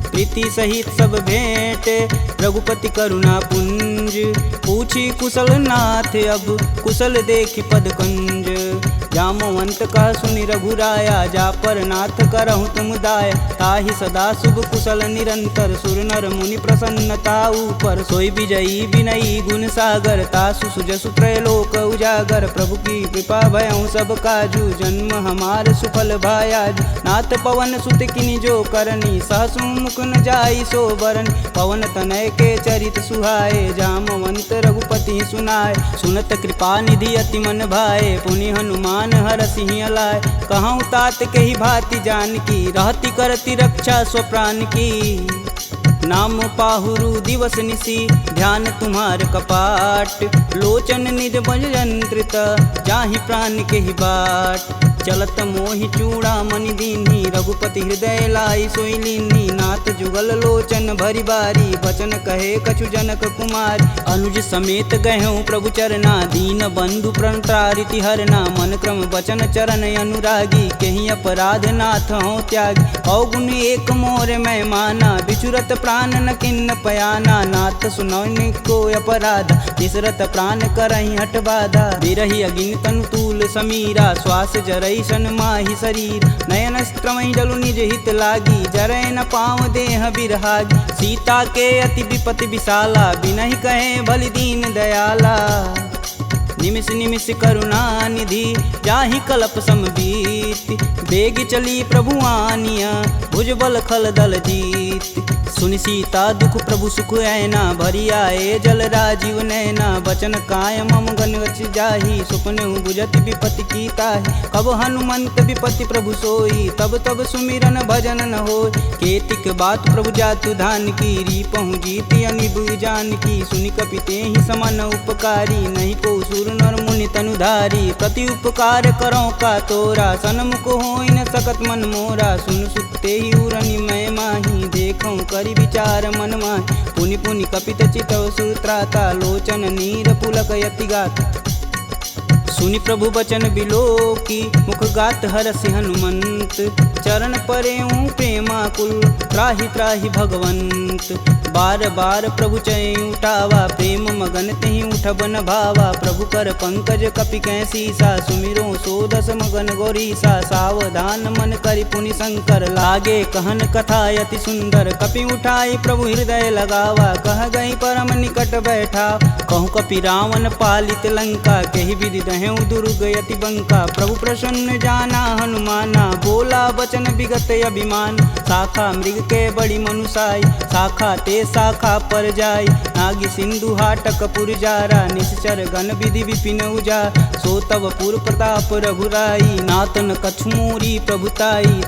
प्रीति सहित सब भेंट, रघुपति करुणा पुंज। पूछी कुशल नाथ अब, कुशल देखि पद कंज। जामवंत कह सुनि रघुराया, जा पर नाथ करहु तुम दाया। ताहि सदा शुभ कुशल निरंतर, सुर नर मुनि प्रसन्नता ऊपर। सोई विजयी विनयी गुण सागर, तासु सुजसु त्रैलोक उजागर। प्रभु की कृपा भयउ सब काजू, जन्म हमार सुफल भायाज। नाथ पवन सुत किनि जो करनी, सहसु मुख न जाई सो बरन। पवन तनय के चरित सुहाए, जामवंत रघुपति सुनाए। सुनत कृपा निधि अति मन भाए, पुनि हनुमान हर सिंह लाए। कहूँ तात के ही भांति जानकी, रहती करती रक्षा स्वप्राण की। नाम पाहुरु दिवस निसी, ध्यान तुम्हार कपाट। लोचन निज बज यंत्रित, जाहि प्राण के ही बाट। चलत मोहि चूड़ामणि दीन्ही, रघुपति हृदय लाई सोई लीन्ही। नाथ जुगल लोचन भरी बारी, बचन कहे कछु जनक कुमार। अनुज समेत गहूँ प्रभु चरना, दीन बंधु प्रणतारिति हरना। मन क्रम बचन चरण अनुरागी, कहीं अपराध नाथ हो त्यागी। अवगुण एक मोर मैं माना, बिचुरत प्राण न किन्न पयाना। नाथ सुनौनि को अपराध, तिसरत प्राण करहि हठ बाधा। बिरहि अगिन तनु तूल समीरा, श्वास जरई सन माहि शरीर। नयन स्त्रमहि जलु निज हित लागी, जरै न पाँव देह बिरहागी। सीता के अति विपति विशाला, बिनहि कहे बलि दीन दयाला। निमिष निमिष करुणा निधि, जाहि कल्प समबीत। बेग चली प्रभु आनिया, भुजबल खल दल जीत। सुनि सीता दुख प्रभु सुख ऐना, भरी आए जल राजीव नैना। बचन काय मम गन गच जाहि, सुपने बुझत विपति की ताहि। कब हनुमंत विपति प्रभु सोई, तब तब सुमिरन भजन न होय। केतिक बात प्रभु जातु धान की, रीपहु जीति अनिब जानकी। सुनि कपि तेहि समान उपकारी, नहीं को सुर नर मुनि तनुधारी। प्रति उपकार करो का तोरा, सन्मुख होई न सकत मन मोरा। सुन सुते ही उरनि मैं माही, देखूं करि विचार मन माहि। पुनि पुनि कपित चितव सुत्राता, लोचन नीर पुलक यति गात। सुनि प्रभु बचन बिलोकी, मुख गात हरसि हनुमंत। चरण परेऊँ प्रेमाकुल, त्राहि त्राहि भगवंत। बार बार प्रभु चै उठावा, प्रेम मगन तेहि उठब न भावा। प्रभु कर पंकज कपि कै सीसा, सुमिरो सो दस मगन गौरीसा। सावधान मन करि पुनि शंकर, लागे कहन कथा अति सुंदर। कपि उठाई प्रभु हृदय लगावा, कह गई परम निकट बैठा। कहूँ कपि रावण पालित लंका, केहि विधि दहें दुर्ग यति बंका। प्रभु प्रसन्न जाना हनुमाना, बोला बचन विगत अभिमान। शाखा मृग के बड़ी मनुसाई, शाखा ते शाखा पर जाई। नागी सिंधु हाटक पुर जारा, निश्चर गण विधि विपिन उजार। सो तब पुर प्रताप रघुराई, नातन कछु मोरी प्रभुताई।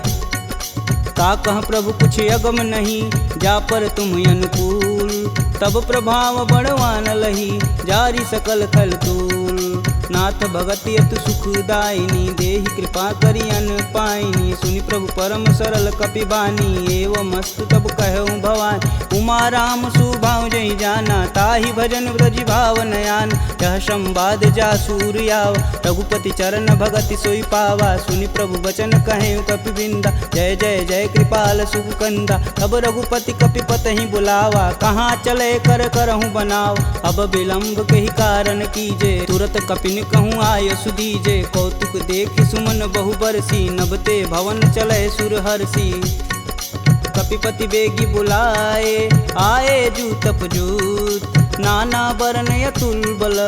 का कह प्रभु कुछ अगम नहीं, जा पर तुम अनुकूल। तब प्रभाव बड़वान लही, जारी सकल खल तूल। नाथ भगति अतु सुखदायिनी, देहि कृपा करि अन पाइनी। सुनि प्रभु परम सरल कपि बानी, एवं मस्तु तब कहूँ भवानी। उमा राम सुभाव जहि जाना, ताहि भजन ब्रज भाव नयान। यह संवाद जासूर आवा, रघुपति चरण भगति सोई पावा। सुनि प्रभु बचन कहें कपि बिंदा, जय जय जय कृपाल सुख कंदा। तब रघुपति कपि पतहि बुलावा, कहाँ चले कर करहूँ बनाव। अब विलंब के ही कारण कीजे, तुरत कपिन कहूँ आय सुदीजे। कौतुक देखि सुमन बहु बरसी, नभते भवन चले सुर हरसी। कपिपति बेगी बुलाए, आए जूतप जूत। नाना बरन अतुल बल,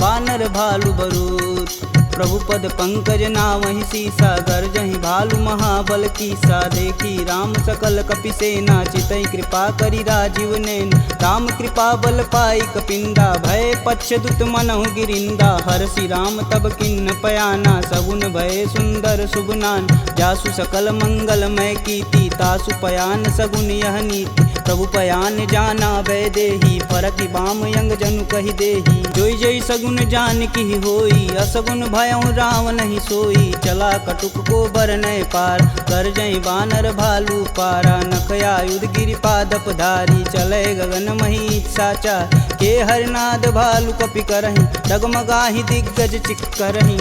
बानर भालु बरूत। प्रभु पद पंकज नावहि सीसा, गर्जहि भालु महाबल कीसा। देखी राम सकल कपि सेना, चितई कृपा करि राजीव नैन। राम कृपा बल पाई कपिंदा, भय पच्छ दुत मनहु गिरिंदा। हरसि राम तब किन्न पयाना, सगुन भय सुंदर शुभ नान। जासु सकल मंगलमय कीर्ति, तासु पयान सगुन यह नीति। प्रभु पयान जाना भय देही, फरकि बाम यंग जनु कहि देही। जोई जोई सगुन जान की होई, असगुन भयउ रावण ही सोई। चला कटुक को बरनय पार, कर जय बानर भालू पारा। नखया युध गिरि पादप धारी, चले गगन मही साचा। के हरनाद भालू कपि करहि, डगमगाहि दिग्गज चिक्करहि।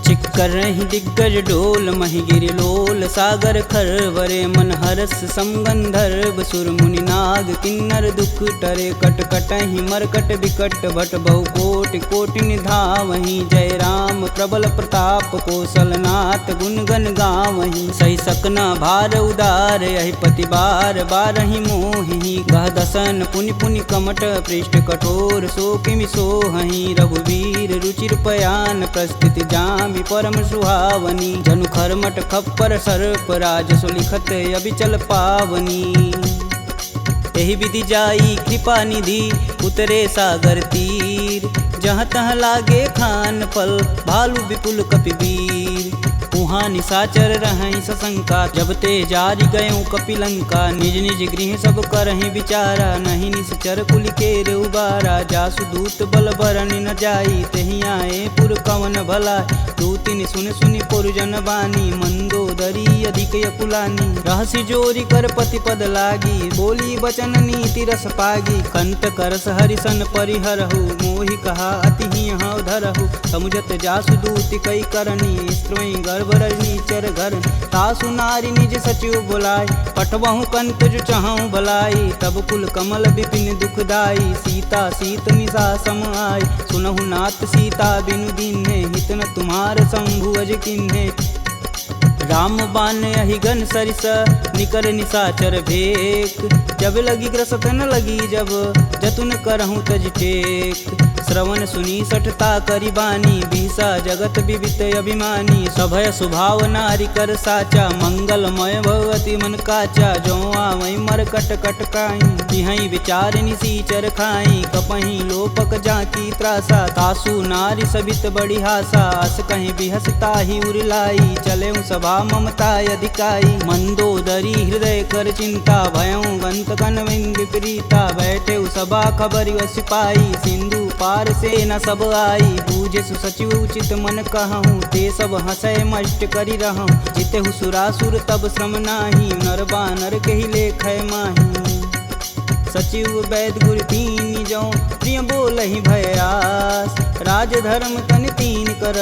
चिक्करहि दिग्गज डोल, महि गिरि लोल सागर खरवरे। मन हरस समगंधर्व सुर मुनि नाग किन्नर दुख टरे कट कटहि मरकट विकट भट बहु कोटि कोटि निधावहि जय राम प्रबल प्रताप कौशलनाथ गुण गण गावहि सही सकना भार उदार यही पति बार बारहि मोहि गह दसन पुनि पुनि कमट पृष्ठ कठोर सो किमि सोहहि रघुवीर रुचिर पयान प्रस्थिति जामि परम सुहावनी जनु खरमट खप्पर सर्प राज सुलिखत अबिचल पावनी यही विधि जाई कृपा निधि उतरे सागर तीर जहाँ तहाँ लागे खान पल भालू विपुल कपिवीर उहाँ निशाचर रहहि सशंका जब ते जारि गयों कपिलंका निज निज गृह सब करहि विचारा नहीं निश्चर कुल केर उबारा जासु दूत बल बरनि न जाई तेहि आए पुर कवन भला दूतिन सुन सुनि पुरजन बानी मंदोदरी अधिक यकुलानी रहसि जोरी कर पति पद लागी बोली बचन नीति रस पागी कंत करस हरिसन परिहरहु मोहि कहा अति हौ धरहु समुझत जासु दूति कई करनी स्त्रोई गर्भ रजनी चर घर तासु नारी निज सचिव बुलाय पठवहु कंत जो चहु भलाई तब कुल कमल विपिन दुखदाई सीता सीत निशा सम आय सुनहु नाथ सीता बिनु दीन्हे हित न तुम्हार शंभु अज किन्हे राम बान अहिगन सरिस निकर निशाचर भेक जब लगी ग्रसत न लगी जब जतुन करहूँ तज टेक श्रवण सुनी सठता करी बानी बीसा जगत विवित अभिमानी सभय स्वभाव नारी कर साचा मंगलमय भगवती मन काचा जो आवै मर कट कट काई तिहै विचार निसीचर खाई कपहि लोपक जाकी त्रासा तासु नारी सबित बड़ी हासा अस कहीं बिहसता ही उरलाई चले सभा ममता अधिकाई मंदोदरी हृदय कर चिंता भयं गंत कन विपरीता बैठे सभा खबर सिपाही सिंधु पार से न सब आई बूझे सुसचिव उचित मन कहूँ ते सब हंसय मष्ट करी रहूँ जिते सुरासुर तब श्रम नाही नर बानर के ही लेख माही सचिव वैद गुरु तीन जो प्रिय बोल ही भयास राज धर्म तन तीन कर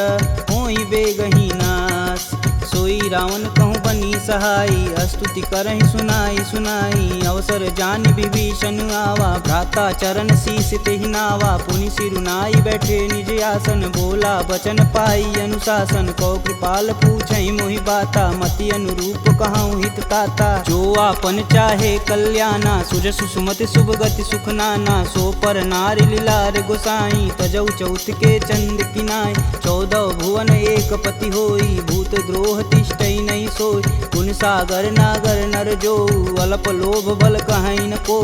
होई बेगही नास सोई रावण कहूँ बनी सहाई स्तुति करहि सुनाई सुनाई अवसर जान विभीषण आवा भ्राता चरण शीस तेहि नावा पुनि सिरुनाई बैठे निज आसन बोला बचन पाई अनुशासन कौ कृपाल पूछहि मोहि बाता मति अनुरूप कहूँ हित ताता जो आपन चाहे कल्याणा सुजस सुमति शुभ गति सुख नाना सो पर नारी लीलार गोसाई तजौ चौथ के चंद किनाय 14 भुवन एक पति होई भूत द्रोह तिष्ठई नहीं सोई गुण सागर नागर नर जो अल्प लोभ बल कहीं न को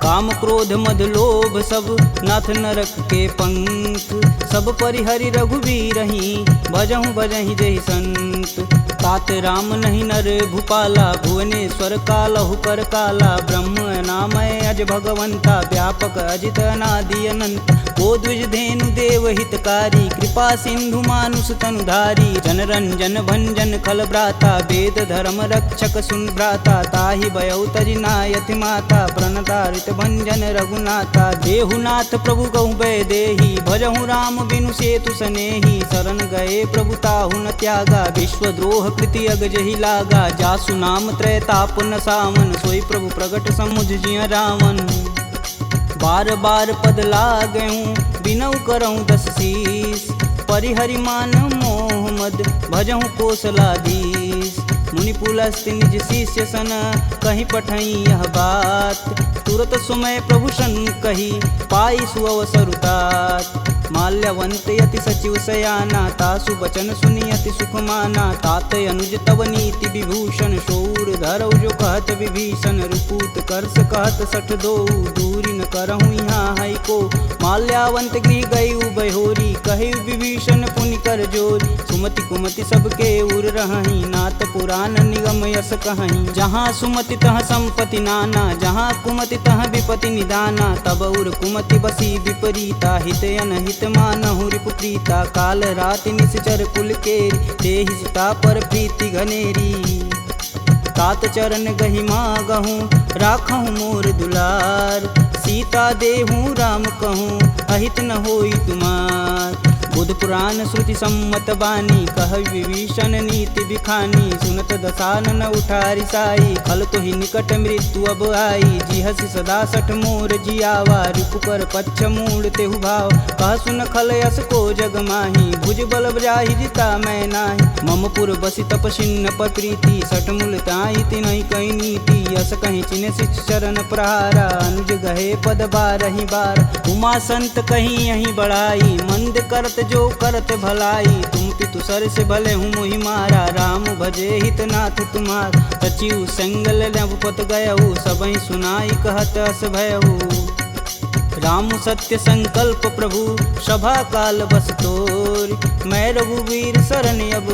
काम क्रोध मद लोभ सब नाथ नरक के पंख सब परिहरि रघुवीर ही भजहु भजहि जहि संत तात राम नहीं नर भूपाला भुवनेश्वर कालहु कर काला ब्रह्म नामय अज भगवंता व्यापक अजित अनादि अनंत को द्विज धेनु देव हितकारी कृपा सिंधु मानुष तनुधारी जन रंजन भंजन खल भ्राता वेद धर्म रक्षक सुन भ्राता ताहि भयउ तजि नायति माता प्रणतारित भंजन रघुनाथा देहुनाथ प्रभु कहु भय देहि भजहु राम बिनु सेतु सनेहि शरण गए प्रभु ताहु न त्यागा विश्वद्रोह कृति अग जहि लागा जासु नाम त्रैताप न सावन सोई प्रभु प्रगट समुझ जिय रावण बार बार पद लागऊं बिनऊ करऊं 10 शीस परिहरि मान मोह मद भजहु कोसलाधीश मुनि पुलस्त्य निज शिष्य सन कहीं पठई यह बात तुरत सुमय प्रभु सन कही पाई सुअवसरुतात माल्यवंत यति सचिव सयाना तासु बचन सुनि अति सुख माना तात अनुज तव नीति विभूषण शौर धरऊ जो कहत विभीषण रुपूत करस कहत सठ दो दूरी न करहु यहाँ है को माल्यावंत गृह गई बहोरी कही विभीषण पुनि कर जोरी सुमति कुमति सबके उर रही नाथ पुराण निगम यस कहीं जहाँ सुमति तह संपत्ति नाना जहाँ कुमति तह विपति निदाना तब उर कुमति बसी विपरीता हित अनहित मानहु रिपुप्रीता काल राति निश्चर कुल केरी तेहि सुता पर प्रीति घनेरी तात चरण गहि मागहूँ राखहूँ मोर दुलार सीता देहूँ राम कहूँ अहित न होई तुमार बुध पुराण श्रुति सम्मत बानी कह विभीषण नीति बिखानी सुनत दसानन उठारी साई खल तो ही निकट मृत्यु अब आई जी हसी सदा सठ मोर जियावा रिपु कर पच्छ मूड तेहु भाव कह सुन खल यस को जग माही भुज बल जाहि जिता मैं नाही मम पुर बसि तपसिन्न पर प्रीति सठ मूल ताई तिनहि कही नीति यस कहीं चिन्ह शिष चरण प्रहारा अनुज गहे पद बारहि बार उमा संत कहीं यही बढ़ाई मंद करत जो करत भलाई तुम पितु सर से भले हूँ मोहि मारा राम भजे हित नाथ तुम्हार सचिव संगल नवपत गयहु सबहि सुनाई कहत अस भयहु राम सत्य संकल्प प्रभु सभा काल बस तोरी मैं रघुवीर शरण अब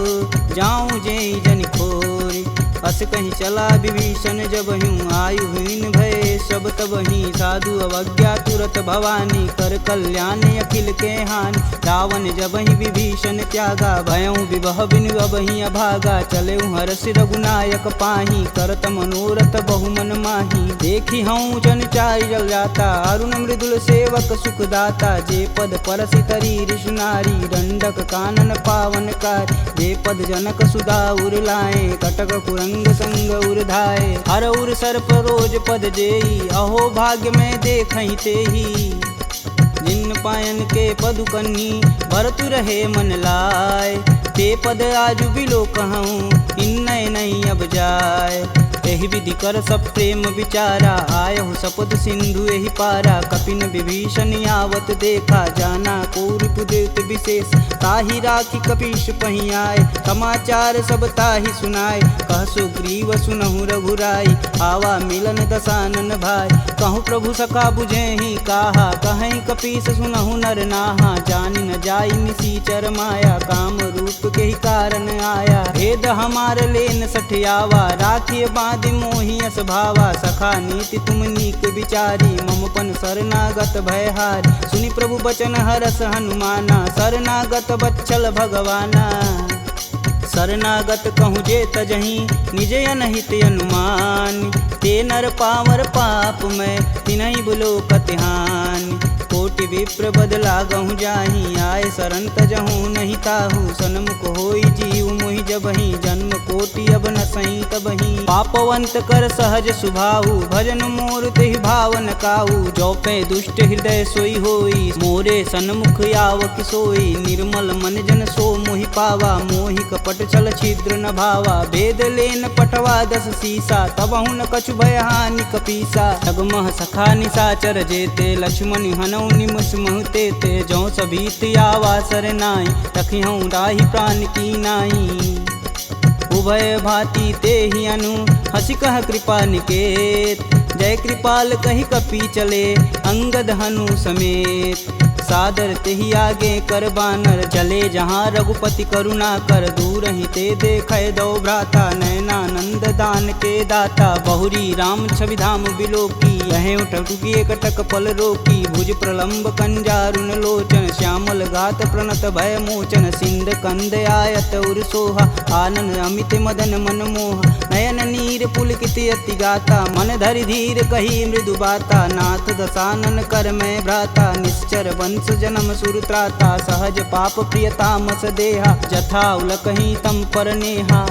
जाऊं जेई जन खोरी अस कहीं चला विभीषण जब हूँ आयुहीन भय सब तब ही साधु अवज्ञा तुरत भवानी कर कल्याण अखिल के हानि रावण जब ही विभीषण त्यागा भयऊ विवह बिनु अब ही अभागा चले हरस रघुनायक पाही करत मनोरथ बहुमन माही देखी हूँ जन चारि जल जाता अरुण मृदुल सेवक सुखदाता जे पद परसि तरी ऋषि नारी दंडक कानन पावन कार जे पद जनक सुधा उर लाए कटक कुरंग संग उर्धाए हर उर सर्प रोज पद जेई अहो भाग्य में देखहि तेही जिन पायन के पदु कन्ही भरतु रहे मन लाय ते पद आजु बिलो कहूँ इन नहीं अब जाय एहि विधि कर सब प्रेम विचारा आयहु सपद सिंधु एहि पारा कपिन विभीषण आवत देखा जाना कौरव देत विशेष ताहि राखी कपीश पही आए समाचार सब ताहि सुनाए कह सुग्रीव सुनहु रघुराई आवा मिलन दसानन भाई कहूँ प्रभु सखा बुझे ही काहा कहीं कपीस सुनहु नर नाहा जानि न जाई निसीचर माया काम रूप के ही कारण आया भेद हमार लेन सठियावा राखिए बांध मोहि अस भावा सखा नीति तुम नीक विचारी ममपन शरणागत भयहार सुनि प्रभु बचन हरस हनुमाना शरणागत बच्चल भगवाना शरणागत कहूँ जे तजही निज अनहित अनुमान ते नर पावर पाप में तिनहि बुलो कतिहान कोटि विप्र बदला गहूँ जाही आए शरण तजहूँ नहीं ताहू सन्मुख होई जीव मोहि जबहि जन्म कोटि अब न सही तबहि पापवंत कर सहज सुभाऊ भजन मोर तेहि भावन काऊ जो पे दुष्ट हृदय सोई होई मोरे सन्मुख आव किसोई निर्मल मन जन सो मोहि पावा मोहि कपट छल छिद्र न भावा भेद लेन पटवा दस सीसा तबहु न कछु भय हानि कपीसा जगमह सखा निसाचर जेते लक्ष्मण हनौ निमस महते ते जो सभीत आवा सर नाई तखिहूँ राही प्राण की नाई उभय भांति ते ही अनु हसी कह कृपा निकेत जय कृपाल कही कपी चले अंगद हनु समेत सादर तेहि आगे कर बानर चले जहाँ रघुपति करुणा कर दूर ही ते देखे दो भ्राता नयनानंद दान के दाता बहुरी राम छवि धाम बिलोकी यह उठुकी एकटक पल रोकी भुज प्रलंब कंजारुन लोचन श्यामल गात प्रणत भय मोचन सिंध कंद आयत उर सोहा आनन अमित मदन मन मोह नयन नीर पुलकित अति गाता मन धरि धीर कही मृदु बाता नाथ दसानन कर मैं भ्राता निश्चर वंश जन्म सुरत्राता सहज पाप प्रियतामस देहा जथा उलकही तम पर नेहा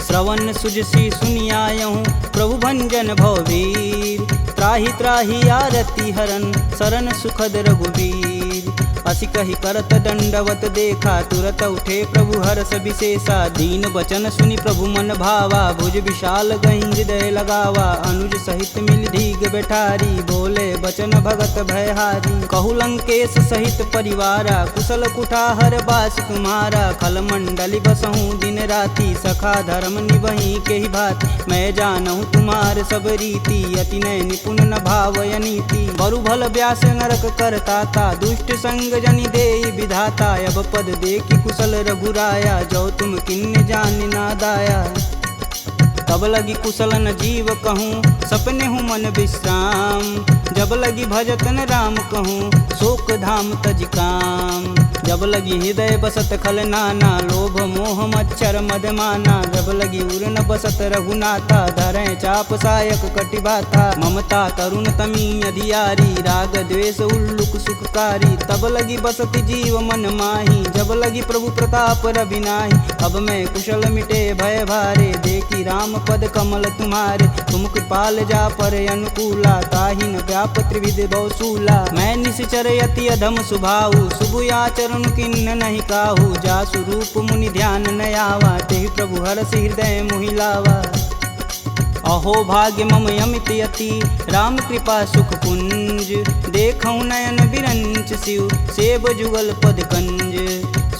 श्रवण सुजसी सुनियायहूँ प्रभु भंजन भववीर त्राहि त्राहि आरती हरन शरण सुखद रघुवीर असी कही करत दंडवत देखा तुरत उठे प्रभु हरस विशेषा दीन बचन सुनि प्रभु मन भावा भुज विशाल गही हृदय लगावा अनुज सहित मिल धीग बैठारी बोले बचन भगत भयहारी कहु लंकेश सहित परिवारा कुशल कुठाहर बास तुम्हारा खल मंडली बसहूँ दिन राति सखा धर्म निबही के ही भात मैं जानहूँ तुम्हार सब रीति अति नय निपुण न भावय नीति बरु भल व्यास नरक करता दुष्ट संग जनि देई विधाता अब पद देखी कुशल रघुराया जो तुम किन्न जान ना दाया तब लगी कुशल न जीव कहूँ सपने हूँ मन विश्राम जब लगी भजतन राम कहूँ शोक धाम तज काम जब लगी हृदय बसत खल नाना लोभ मोह मच्छर मदमाना जब लगी उर न बसत रघुनाथा धरे चाप सायक कटिबाथा ममता करुण तमी अधियारी राग द्वेष उल्लुक सुखकारी तब लगी बसत जीव मन माही जब लगी प्रभु प्रताप रविनाही अब मैं कुशल मिटे भय भारे देखी राम पद कमल तुम्हारे तुम कृपाल जा पर अनुकूला ताहि न व्याप त्रिविध बहुसूला मैं निश्चर यति अधम सुभाऊ शुभ आचरण किन्न नहीं काहू जा स्वरूप मुनि ध्यान न आवा तेहि प्रभु हरस हृदय मोहिलावा अहो भाग्य मम यमित यति राम कृपा सुख पुंज देखऊँ नयन बिरंच शिव सेब जुगल पद कंज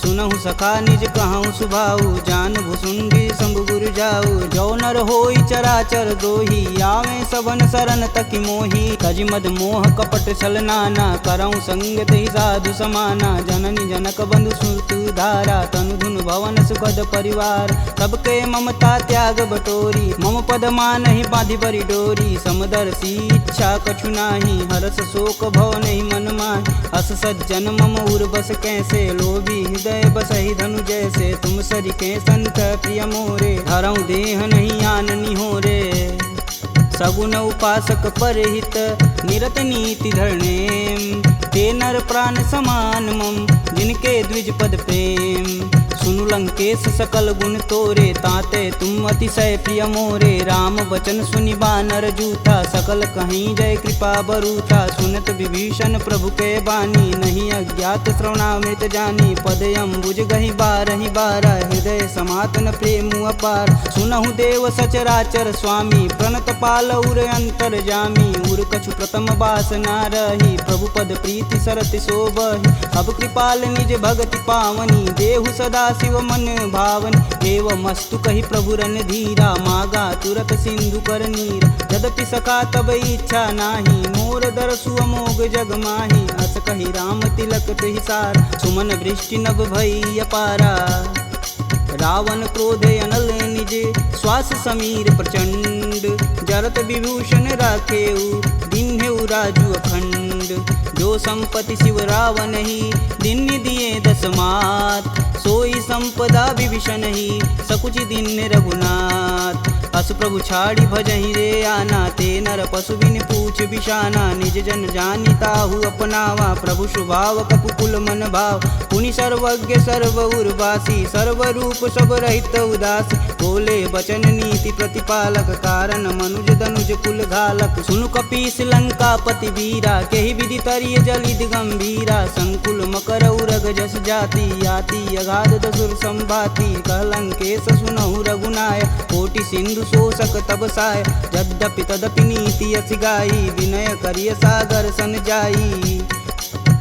सुनहु सखा निज कहूँ सुभाऊ जान भुसुंडी शंभु गुरु जाऊ जो नर होई चराचर द्रोही आवे सबन शरण तक मोही तज मद मोह कपट छल नाना करऊँ संगत ही साधु समाना जननी जनक बंधु सुत धारा तनु धुन भवन सुखद परिवार सबके ममता त्याग बटोरी मम पद मान ही बांधि बरी डोरी समदर्शी इच्छा कछु नाही हरस शोक भव नहीं मन माहि अस सज्जन मम उर बस कैसे लोभी हृदय बसहि धनु जैसे तुम सरिके संत प्रिय मोरे धरऊँ देह नहीं आननी हो रे सगुन उपासक परहित निरत नीति धरणेम ते नर प्राण समान मम जिनके द्विज पद प्रेम सुनु लंकेश सकल गुण तोरे ताते तुम अतिशय प्रिय मोरे राम बचन सुनि बानर जूथा सकल कहीं जय कृपा बरूथा सुनत विभीषण प्रभु के बानी नहीं अज्ञात श्रवणामृत जानी पद अम्बुज गहि बारहि बारा हृदय समातन प्रेम अपार सुनहु देव सचराचर स्वामी प्रणत पाल उर अंतर जामी उर कछु प्रथम बास ना रही प्रभु पद प्रीति सरति शोभहि अब कृपाल निज भगति पावनी देहु सदा शिव मन भावन एवं मस्तु कही प्रभु रन धीरा मागा तुरत सिंधु कर नीर यद्यपि सका तब इच्छा नाही मोर दरसु अमोघ जग माही अस कही राम तिलक हिसार सुमन वृष्टि नभ भई अपारा रावण क्रोध अनल निज श्वास समीर प्रचंड जरत विभूषण राखेऊ दिन्हेऊ राजु अखंड जो संपत्ति शिव रावण ही दिन दिए दस मात सोई संपदा विभीषण ही सकुच दिन रघुनाथ अस प्रभु छाड़ी भजहि रे आना ते नर पशु बिन पूछ बिशाना निज जन जानी ताहु अपनावा प्रभु स्वभाव कपुकुल मन भाव पुनि सर्वज्ञ सर्व उर्वासी सर्व रूप सब रहित उदासी बोले बचन नीति प्रतिपालक कारण मनुज धनुज कुल घालक सुनु कपीस लंकापति वीरा केहि विधि तरिय जलिद गंभीरा संकुल मकर उरग जस जाति याति अगाध दसुर संभाति कहलंकेश सुनहु रघुनाय कोटि सिंधु शोषक तब साय यद्यपि तदपि नीति अति गाई विनय करिय सागर सन जाई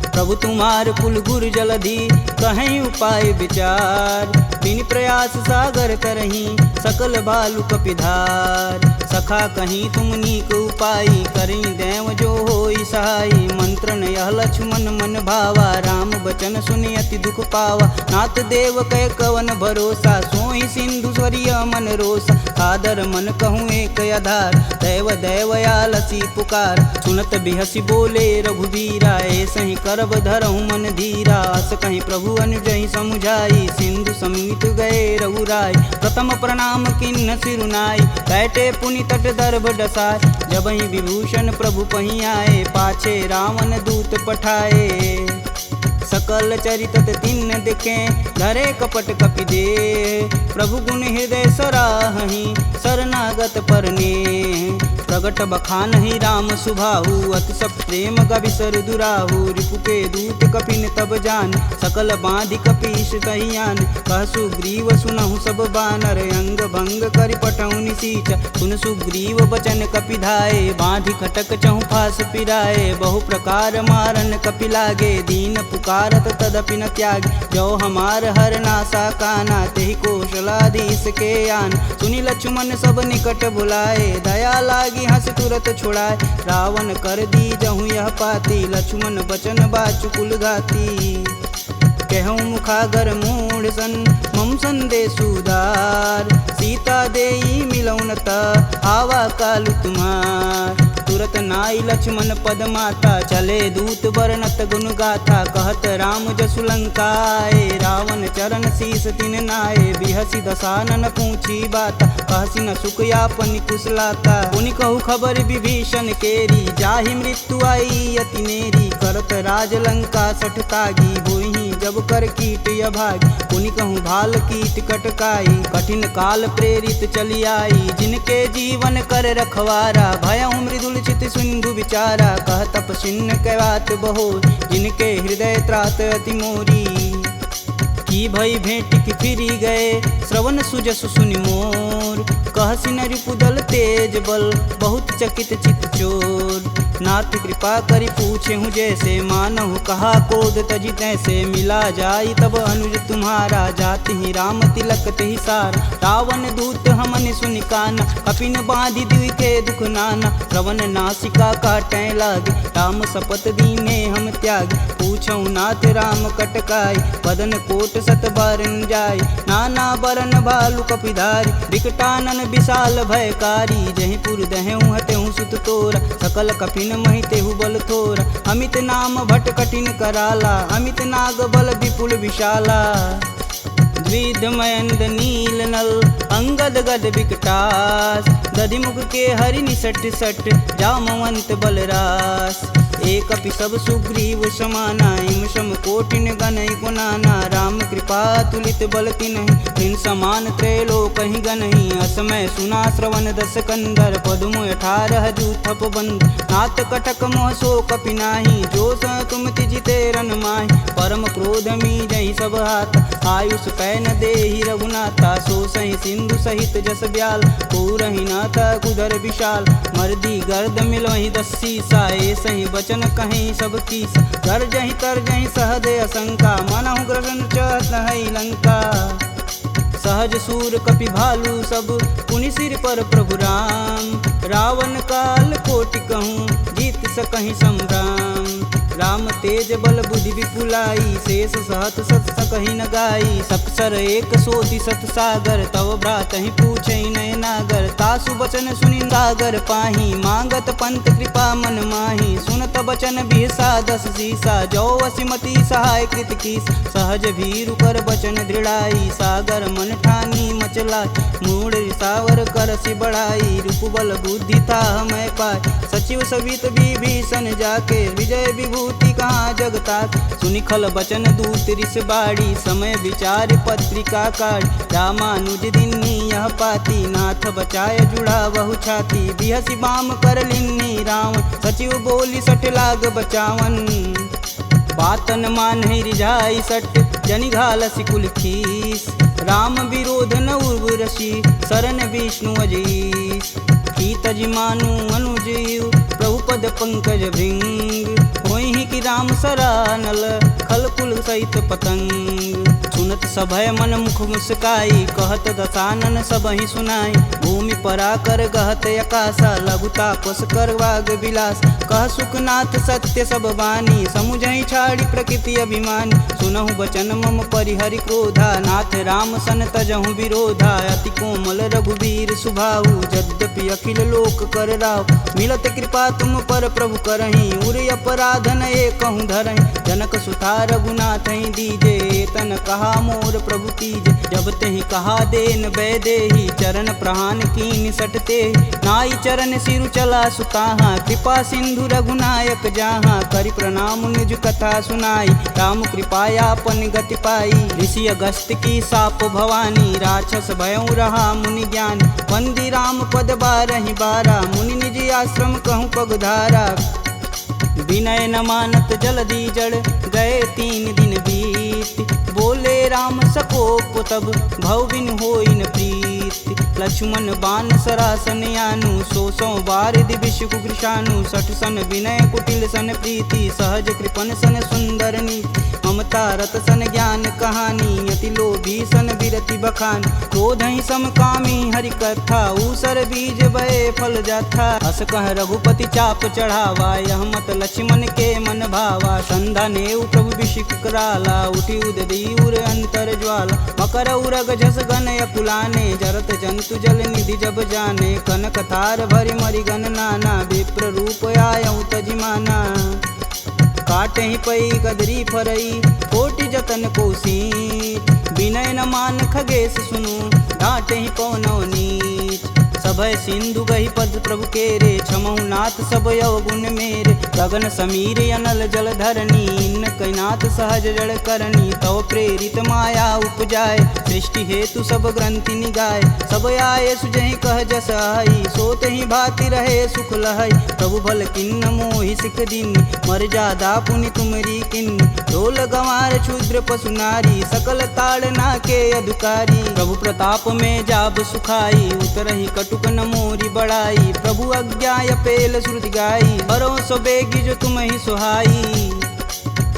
प्रभु तुम्हार कुल गुर जलधि कहीं उपाय विचार बिन प्रयास सागर तरही सकल भालु कपिधार सखा कहीं तुम नीक उपाय करी देव जो होई सहाई मंत्रन यह लक्ष्मण मन भावा राम बचन सुनि अति दुख पावा नाथ देव कै कवन भरोसा सोई सिंधु स्वरिय मन रोसा कादर मन कहूँ एक आधार दैव दैवयालसी पुकार सुनत बिहसी बोले रघुबीरा ऐसे ही करब धरहु मन धीरा अस कहीं प्रभु अनुजहि समुझाई सिंधु समीत गए रघुराय प्रथम प्रणाम किन्न सिरुनाई बैठे पुनि तट दर्भ डसाय जब ही विभूषण प्रभु पही आए पाछे रावण दूत पठाए सकल चरित तिन्न दिखे धरे कपट कपि दे प्रभु गुण हृदय सराहि शरणागत परने प्रगट बखान ही राम सुभाहु अति सब प्रेम गविसर दुराहु रिपु के दूत कपिन तब जान सकल बांधि कपीश कहियान कह सुग्रीव सुनहु सब बानर अंग भंग करि पटौनि निसीच सुन सुग्रीव बचन कपिधाए बांधि खटक चहु फास पिराए बहु प्रकार मारन कपि लागे दीन पुकारत तदपि न त्याग जो हमार हर नासा काना तेहि कौशलाधीश के आन सुनि लक्ष्मण सब निकट बुलाए दया लागी हंस तुरत छुड़ाए रावण कर दी जहूँ यह पाती लक्ष्मण बचन बाचुकुल घाती कहूँ मुखागर मूढ़ सन मम संदेशुदार सीता देई मिलौनता आवा कालु तुम्हार तुरत नाई लक्ष्मण पद माता, चले दूत वर्णत गुण गाथा। कहत राम जसु लंकाए, रावण चरण शीस तिन नाये। बिहसी दसानन पूछी बात, कहसी न सुख यापन कुशलाता। पुनि कहु खबर विभीषण केरी, जाहि मृत्यु आई अति नेरी। करत राज लंका सठ तागी, होई जब कर कीट अभागी। पुनि कहूँ भाल कीट कटकाई, कठिन काल प्रेरित चली आई। जिनके जीवन कर रखवारा, भयउ मृदुल चित सिंधु विचारा। कह तपसिन्न कहवात बहो, जिनके हृदय त्रात अति मोरी। की भई भेंट की फिरी गए, श्रवण सुजस सुनि मोर। कहसी न रिपुदल तेज बल, बहुत चकित चित चोर। नाथ कृपा करि पूछे हूँ जैसे, मानहु कहा क्रोध तजि तैसे। मिला जाई तब अनुज तुम्हारा, जाति ही राम तिलक तेहि सार। रावण दूत हमन सुनि काना, कपिन बांधि दिव्य के दुख नाना। श्रवण नासिका काटै लागे, राम शपथ दीने हम त्याग। पूछऊ नाथ राम कटकाई, बदन कोट सत बारन जाय। नाना बरन भालु कपिधारी, विकटानन विशाल भयकारी। जहि पुर दहु हतेहु सुत तोरा, सकल कपिन महि तेहु बल थोरा। अमित नाम भट कठिन कराला, अमित नाग बल विपुल विशाला। द्विध मयंद नील नल, अंगद गद विकटास। दधिमुख के हरि निसट सट, जामवंत बलरास। एक अपि सब सुग्रीव समाना, इम सम कोटिन गनहि गुनाना। राम कृपा तुलित बल तिन्हि, तिन समान त्रैलोक ही गनहि। असमय सुना श्रवण दस कंदर, पदुम 18 जूथप बंद। नाथ कटक मोह सो कपि नाही, जो स तुम तिजिते रन माहि। परम क्रोध मी जहि सब हाथ, आयुष पै न देहि रघुनाथा। सो सहि सिंधु सहित जस ब्याल, पूरहि नाथ कुधर विशाल। मर्दी गर्द मिलहि 10 सीसा, सही बचन कहीं सब कीस। गर्जहि तरजहि सहदे असंका, मनहु ग्रसन चहत है लंका। सहज सूर कपि भालू सब, पुनि सिर पर प्रभु राम। रावण काल कोटि कहूँ, जीत सकहि संग्राम। राम तेज बल बुद्धि विपुलाई, शेष सहत सत सकहि न गाई। सपसर एक सोति सत सागर, तव भ्रातहि पूछहि नय नागर। तासु बचन सुनि सागर पाही, मांगत पंत कृपा मन माही। सुनत बचन बिहसा 10 सीसा, जो वसिमति सहाय कृत कीस। सहज भीरु कर बचन दृढ़ाई, सागर मन ठानी मचला। मूढ़ रिसावर करसि बढ़ाई, रूप बल बुद्धि था मैं पाय। सचिव सवित विभीषण जाके, विजय विभूति कहाँ जगतात। सुनि खल बचन दूत रिस बाड़ी, समय विचार पत्रिका काढ़। रामानुज दिन्नी यह पाती, नाथ बचाय जुड़ा बहु छाती। बिहसी बाम कर लिन्नी रावण, सचिव बोली सठ लाग बचावन। बातन मान रिझाई सट, जनि घालसि कुल खीस। राम विरोध न उर्वरसी, शरण विष्णु अजीस। की तज मानु अनुजीव, प्रभु पद पंकज भृंग। होहि कि राम सरानल, खल कुल सहित पतंग। सुनत सभय मन मुख मुस्काई, कहत दसानन सबहि सुनाई। भूमि परा कर गहत अकासा, लघुता पस कर वाग विलास। कह सुखनाथ सत्य सब बानी, समुझहि छाड़ी प्रकृति अभिमानी। सुनहु बचन मम परिहरि क्रोधा, नाथ राम सन तजहु विरोधा। अति कोमल रघुवीर सुभाऊ, यद्यपि अखिल लोक कर राव। मिलत कृपा तुम पर प्रभु करहि, उर अपराधन एकहु धरहि। जनक सुता रघुनाथ ही दीजे, तन कहा मोर प्रभु कीजे। जब तेहि कहा देन बैदेही, चरण प्रहान कीन सटते। नाई चरण सिरु चला सुताहा, कृपा सिंधु रघुनायक जहाँ। करि प्रणाम निज कथा सुनाई, राम कृपायापन गति पाई। ऋषि अगस्त की साप भवानी, राक्षस भयउ रहा मुनि ज्ञानी। वंदी राम पद 12 बारा, मुनि निज आश्रम कहूँ पगधारा। विनय न मानत जलधि जड़, गए 3 दिन बीत। बोले राम सकोप तब, भव बिन होई न प्रीत। लक्ष्मण बान सरासन यानु, 100 बार दिविश कुकृशानु। 60 सन विनय कुटिल सन प्रीति, सहज कृपन सन सुंदर नीति। ममता रत सन ज्ञान कहानी, यति लोभी सन विरति बखान। क्रोधहि समकामी हरि कथा, ऊसर बीज बए फल जाथा। अस कह रघुपति चाप चढ़ावा, यह मत लक्ष्मण के मन भावा। संधा नेउ प्रभु बिषिक कराला, उठी उददी उर अंतर ज्वाला। मकर उरग झस गन अकुलाने, जरत जंत हेतु जल निधि जब जाने, कनक थार भरि मरिगन नाना, विप्र रूप आयऊ तजिमाना। काटे ही पई गदरी फरई, कोटि जतन कोसीट, विनय न मान खगेश सुनु, डांटे ही पवनौ नीच। सभय सिंधु गही पद प्रभु केरे, छमहु नाथ सब अवगुण मेरे। गगन समीर अनल जल धरनी, इन कैनाथ सहज जड़ करनी। तव प्रेरित माया उपजाय, सृष्टि हेतु सब ग्रंथि निगाय। सब आये सुजहि कह जस आई, सोत ही भाति रहे सुख लहई। प्रभु भल किन्न मोहि सिख दीन, मर्यादा पुनि तुमरी किन्न। ढोल गंवार शूद्र पशु नारी, सकल ताड़ना के अधिकारी। प्रभु प्रताप में जाब सुखाई, उतरहि कटुक न मोरी बड़ाई। प्रभु आज्ञा पेल श्रुति गाई, बरो सो बेगी जो तुम ही सुहाई।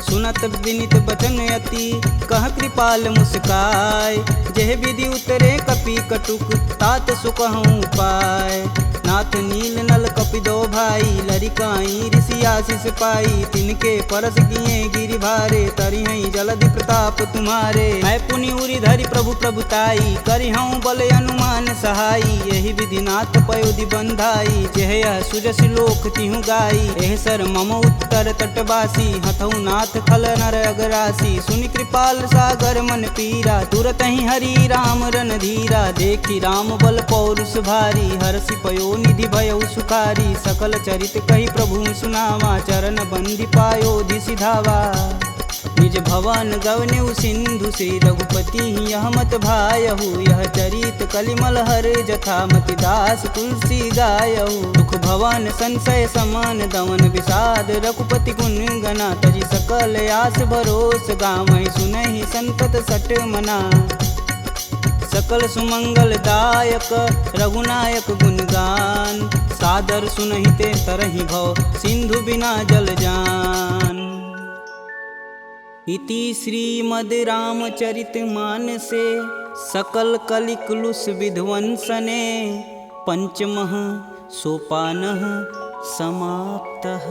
सुनत विनित बचन अति, कह कृपाल मुस्काय। जेह विधि उतरे कपि कटुक, तात सुकहूँ पाय। नाथ नील नल कपि दो भाई, लरिकाई ऋषि आशीष पाई। तिनके परस किए गिरि भारे, तरिहई जलधि प्रताप तुम्हारे। मैं पुनि उरि धरि प्रभु प्रभुताई, करिहऊँ बल अनुमान सहाई। यही विधि नाथ पयोधि बंधाई, जेह यह सुजस लोक तिहु गाई। एह सर मम उत्तर तटवासी, हथऊ नाथ खल नर अगरासी। सुनि कृपाल सागर मन पीरा, तुरत ही हरि राम रन धीरा। देखी राम बल पौरुष भारी, हरषि पयो निधि भयउ सुखारी। सकल चरित कही प्रभु सुनावा, चरण बंदी पायोधि सिधावा। निज भवन गवनेउ सिंधु, श्री रघुपति यह मत भायहु। यह चरित कलिमल हर जथा, मति दास तुलसी गायहु। दुख भवन संशय समान, दमन विषाद रघुपति गुण गना। तजि सकल आस भरोस, गावहि सुनहि संतत सट मना। सकल सुमंगल दायक रघुनायक गुणगान, सादर सुनहि ते तरहि भव, सिंधु बिना जल जान। इति श्रीमद् रामचरित मानसे, सकल कलिकुलुष विध्वंसने। पंचमः सोपानः समाप्तः।